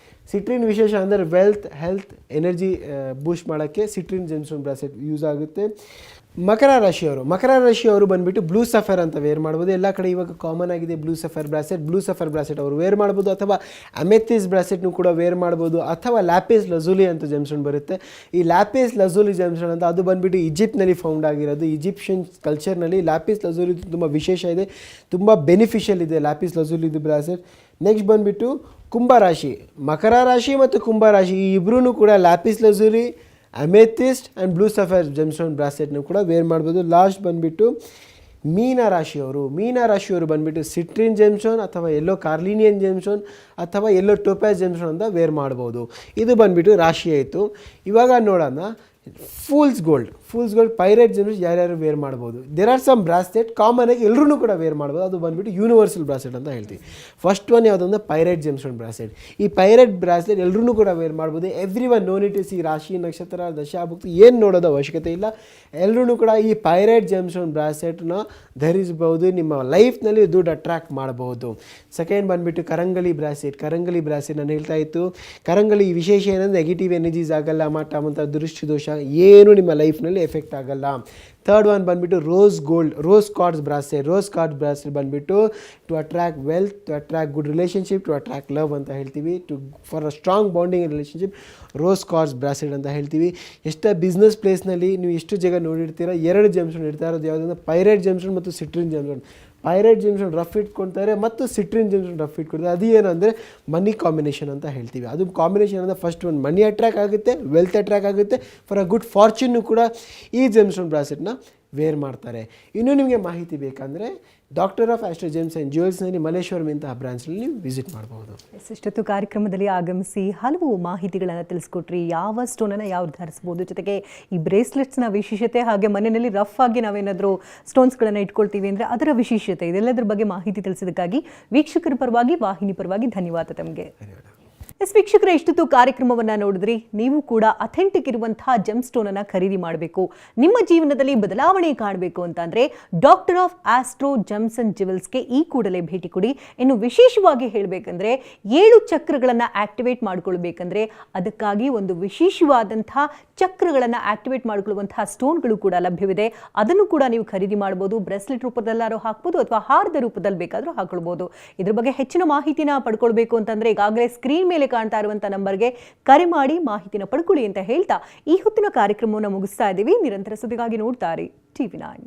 ಸಿಟ್ರಿನ್ ವಿಶೇಷ ಅಂದರೆ ವೆಲ್ತ್, ಹೆಲ್ತ್, ಎನರ್ಜಿ ಬೂಸ್ಟ್ ಮಾಡೋಕ್ಕೆ ಸಿಟ್ರಿನ್ ಜೆಮ್ಸ್ಟೋನ್ ಬ್ರಾಸ್ಲೆಟ್ ಯೂಸ್ ಆಗುತ್ತೆ. ಮಕರ ರಾಶಿಯವರು ಬಂದುಬಿಟ್ಟು ಬ್ಲೂ ಸಫರ್ ಅಂತ ವೇರ್ ಮಾಡ್ಬೋದು. ಎಲ್ಲ ಕಡೆ ಇವಾಗ ಕಾಮನ್ ಆಗಿದೆ ಬ್ಲೂ ಸಫರ್ ಬ್ರಾಸ್ಲೆಟ್ ಅವರು ವೇರ್ ಮಾಡ್ಬೋದು. ಅಥವಾ ಅಮೆಥಿಸ್ ಬ್ರಾಸ್ಲೆಟ್ನು ಕೂಡ ವೇರ್ ಮಾಡ್ಬೋದು. ಅಥವಾ ಲ್ಯಾಪಿಸ್ ಲಜೂಲಿ ಅಂತ ಜೆಮ್ಸ್ಟೋನ್ ಬರುತ್ತೆ. ಈ ಲ್ಯಾಪಿಸ್ ಲಜೂಲಿ ಜೆಮ್ಸ್ಟೋನ್ ಅಂತ ಅದು ಬಂದುಬಿಟ್ಟು ಈಜಿಪ್ಟ್ನಲ್ಲಿ ಫೌಂಡ್ ಆಗಿರೋದು. ಈಜಿಪ್ಷಿಯನ್ ಕಲ್ಚರ್ನಲ್ಲಿ ಲ್ಯಾಪಿಸ್ ಲಜೂಲಿ ತುಂಬ ವಿಶೇಷ ಇದೆ, ತುಂಬ ಬೆನಿಫಿಷಿಯಲ್ ಇದೆ ಲ್ಯಾಪಿಸ್ ಲಜೂಲಿದು ಬ್ರಾಸ್ಲೆಟ್. ನೆಕ್ಸ್ಟ್ ಬಂದುಬಿಟ್ಟು ಮಕರ ರಾಶಿ ಮತ್ತು ಕುಂಭರಾಶಿ ಈ ಇಬ್ಬರೂ ಕೂಡ lapis lazuli, amethyst and blue sapphire gemstone ಬ್ರಾಸ್ಲೆಟ್ನು ಕೂಡ ವೇರ್ ಮಾಡ್ಬೋದು. ಲಾಸ್ಟ್ ಬಂದುಬಿಟ್ಟು ಮೀನರಾಶಿಯವರು ಬಂದುಬಿಟ್ಟು ಸಿಟ್ರಿನ್ ಜೆಮ್ಸ್ಟೋನ್ ಅಥವಾ ಎಲ್ಲೋ ಕಾರ್ಲಿನಿಯನ್ ಜೆಮ್ಸ್ಟೋನ್ ಅಥವಾ ಎಲ್ಲೋ ಟೋಪ್ಯಾಸ್ ಜೆಮ್ಸ್ಟೋನ್ ಅಂತ ವೇರ್ ಮಾಡ್ಬೋದು. ಇದು ಬಂದುಬಿಟ್ಟು ರಾಶಿ ಆಯಿತು. ಇವಾಗ ನೋಡೋಣ ಫೂಲ್ಸ್ ಗೋಲ್ಡ್ ಪೈರೇಟ್ ಜೆಮ್ಸ್ ಯಾರ್ಯಾರು ವೇರ್ ಮಾಡ್ಬೋದು. ದೇರ್ ಆರ್ ಸಮ್ ಬ್ರಾಸ್ಲೆಟ್ ಕಾಮನಾಗಿ ಎಲ್ಲರೂ ಕೂಡ ವೇರ್ ಮಾಡ್ಬೋದು. ಅದು ಬಂದುಬಿಟ್ಟು ಯೂನಿವರ್ಸಲ್ ಬ್ರಾಸ್ಲೆಟ್ ಅಂತ ಹೇಳ್ತೀವಿ. ಫಸ್ಟ್ ಒನ್ ಯಾವುದಂದ್ರೆ ಪೈರೇಟ್ ಜೆಮ್ಸ್ಟೋನ್ ಬ್ರಾಸ್ಲೆಟ್. ಈ ಪೈರೇಟ್ ಬ್ರಾಸ್ಲೆಟ್ ಎಲ್ಲರೂ ಕೂಡ ವೇರ್ ಮಾಡ್ಬೋದು. Everyone no need to see ರಾಶಿ, ನಕ್ಷತ್ರ, ದಶಾಭುಕ್ತಿ ಏನು ನೋಡೋದು ಅವಶ್ಯಕತೆ ಇಲ್ಲ. ಎಲ್ಲರೂ ಕೂಡ ಈ ಪೈರೇಟ್ ಜೆಮ್ಸ್ಟೋನ್ ಬ್ರಾಸ್ಲೆಟ್ನ ಧರಿಸ್ಬೋದು. ನಿಮ್ಮ ಲೈಫ್ನಲ್ಲಿ ದುಡ್ಡು ಅಟ್ರಾಕ್ಟ್ ಮಾಡ್ಬೋದು. ಸೆಕೆಂಡ್ ಬಂದುಬಿಟ್ಟು ಕರಂಗಲಿ ಬ್ರಾಸ್ಲೆಟ್ ನಾನು ಹೇಳ್ತಾ ಇತ್ತು. ಕರಂಗಲಿ ವಿಶೇಷ ಏನಂದರೆ ನೆಗೆಟಿವ್ ಎನರ್ಜೀಸ್ ಆಗಲ್ಲ, ಮಾಟ ಮಂತ್ರ, ದೃಷ್ಟಿ ದೋಷ ಏನು ನಿಮ್ಮ ಲೈಫ್ನಲ್ಲಿ ಎಫೆಕ್ಟ್ ಆಗಲ್ಲ. ಥರ್ಡ್ ಒನ್ ಬಂದುಬಿಟ್ಟು ರೋಸ್ ಕಾರ್ಡ್ಸ್ ಬ್ರಾಸ್ಲೆಟ್ ಬಂದುಬಿಟ್ಟು to attract wealth, to attract good relationship, to attract love ಅಂತ ಹೇಳ್ತೀವಿ. For a strong bonding relationship rose quartz bracelet ಅಂತ ಹೇಳ್ತೀವಿ. ಎಷ್ಟೇ ಬಿಸ್ನೆಸ್ ಪ್ಲೇಸ್ನಲ್ಲಿ ನೀವು ಎಷ್ಟು ಜಾಗ ನೋಡಿರ್ತೀರ, ಎರಡು ಜೆಮ್ಸ್ಟೋನ್ ಇರ್ತಾ ಇರೋದು ಯಾವುದಂದ್ರೆ ಪೈರೇಟ್ ಜೆಮ್ಸ್ಟೋನ್ ಮತ್ತು citrine gemstone. Pirate gemstone rough ಇಟ್ಕೊಳ್ತಾರೆ ಮತ್ತು ಸಿಟ್ರಿನ್ ಜೆಮ್ಸ್ಟೋನ್ ರಫ್ ಇಟ್ಕೊಳ್ತಾರೆ. ಅದು ಏನಂದರೆ ಮನಿ ಕಾಂಬಿನೇಷನ್ ಅಂತ ಹೇಳ್ತೀವಿ. ಅದು ಕಾಂಬಿನೇಷನ್ ಅಂದರೆ ಫಸ್ಟ್ ಒಂದು ಮನಿ ಅಟ್ರಾಕ್ಟ್ ಆಗುತ್ತೆ, ವೆಲ್ತ್ ಅಟ್ರಾಕ್ಟ್ ಆಗುತ್ತೆ, ಫಾರ್ ಅ ಗುಡ್ ಫಾರ್ಚೂನು ಕೂಡ ಈ ಜೆಮ್ಸ್ಟೋನ್ ಬ್ರಾಸ್ಲೆಟ್ನ ವೇರ್ ಮಾಡ್ತಾರೆ. ಇನ್ನೂ ನಿಮಗೆ ಮಾಹಿತಿ ಬೇಕಂದರೆ doctor of astro gems and ಜ್ಯುವೆಲ್ಸ್ನಲ್ಲಿ ಮಲ್ಲೇಶ್ವರಂ ಇಂತಹ ಬ್ರಾಂಚ್ನಲ್ಲಿ ನೀವು ವಿಸಿಟ್ ಮಾಡಬಹುದು. ಇಷ್ಟೊತ್ತು ಕಾರ್ಯಕ್ರಮದಲ್ಲಿ ಆಗಮಿಸಿ ಹಲವು ಮಾಹಿತಿಗಳನ್ನು ತಿಳಿಸ್ಕೊಟ್ರಿ. ಯಾವ ಸ್ಟೋನನ್ನು ಯಾವ್ದು ಧರಿಸ್ಬೋದು, ಜೊತೆಗೆ ಈ ಬ್ರೇಸ್ಲೆಟ್ಸ್ನ ವಿಶೇಷತೆ, ಹಾಗೆ ಮನೆಯಲ್ಲಿ ರಫ್ ಆಗಿ ನಾವೇನಾದರೂ ಸ್ಟೋನ್ಸ್ಗಳನ್ನು ಇಟ್ಕೊಳ್ತೀವಿ ಅಂದರೆ ಅದರ ವಿಶೇಷತೆ, ಇದೆಲ್ಲದರ ಬಗ್ಗೆ ಮಾಹಿತಿ ತಿಳಿಸಿದ್ದಕ್ಕಾಗಿ ವೀಕ್ಷಕರ ಪರವಾಗಿ, ವಾಹಿನಿ ಪರವಾಗಿ ಧನ್ಯವಾದ ತಮಗೆ. ವೀಕ್ಷಕರೇ, ಇಷ್ಟೊತ್ತು ಕಾರ್ಯಕ್ರಮವನ್ನ ನೋಡಿದ್ರಿ. ನೀವು ಕೂಡ ಅಥೆಂಟಿಕ್ ಇರುವಂತಹ ಜೆಮ್ ಸ್ಟೋನ್ ಅನ್ನ ಖರೀದಿ ಮಾಡಬೇಕು, ನಿಮ್ಮ ಜೀವನದಲ್ಲಿ ಬದಲಾವಣೆ ಕಾಣಬೇಕು ಅಂತಂದ್ರೆ doctor of astro gems and ಜ್ಯುವೆಲ್ಸ್ಗೆ ಈ ಕೂಡಲೇ ಭೇಟಿ ಕೊಡಿ. ಇನ್ನು ವಿಶೇಷವಾಗಿ ಹೇಳಬೇಕಂದ್ರೆ 7 ಚಕ್ರಗಳನ್ನ ಆಕ್ಟಿವೇಟ್ ಮಾಡ್ಕೊಳ್ಬೇಕಂದ್ರೆ ಅದಕ್ಕಾಗಿ ಒಂದು ವಿಶೇಷವಾದಂತಹ ಚಕ್ರಗಳನ್ನ ಆಕ್ಟಿವೇಟ್ ಮಾಡ್ಕೊಳ್ಳುವಂತಹ ಸ್ಟೋನ್ಗಳು ಕೂಡ ಲಭ್ಯವಿದೆ. ಅದನ್ನು ಕೂಡ ನೀವು ಖರೀದಿ ಮಾಡಬಹುದು. ಬ್ರೆಸ್ಲೆಟ್ ರೂಪದಲ್ಲಾದ್ರೂ ಹಾಕಬಹುದು ಅಥವಾ ಹಾರದ ರೂಪದಲ್ಲಿ ಬೇಕಾದ್ರೂ ಹಾಕೊಳ್ಬಹುದು. ಇದ್ರ ಬಗ್ಗೆ ಹೆಚ್ಚಿನ ಮಾಹಿತಿನ ಪಡ್ಕೊಳ್ಬೇಕು ಅಂತಂದ್ರೆ ಈಗಾಗಲೇ ಸ್ಕ್ರೀನ್ ಮೇಲೆ ಕಾಣ್ತಾ ಇರುವಂತಹ ನಂಬರ್ಗೆ ಕರೆ ಮಾಡಿ ಮಾಹಿತಿನ ಪಡ್ಕೊಳ್ಳಿ ಅಂತ ಹೇಳ್ತಾ ಈ ಹೊತ್ತಿನ ಕಾರ್ಯಕ್ರಮವನ್ನು ಮುಗಿಸ್ತಾ ಇದ್ದೀವಿ. ನಿರಂತರ ಸುದ್ದಿಗಾಗಿ ನೋಡ್ತಾರೆ TV9.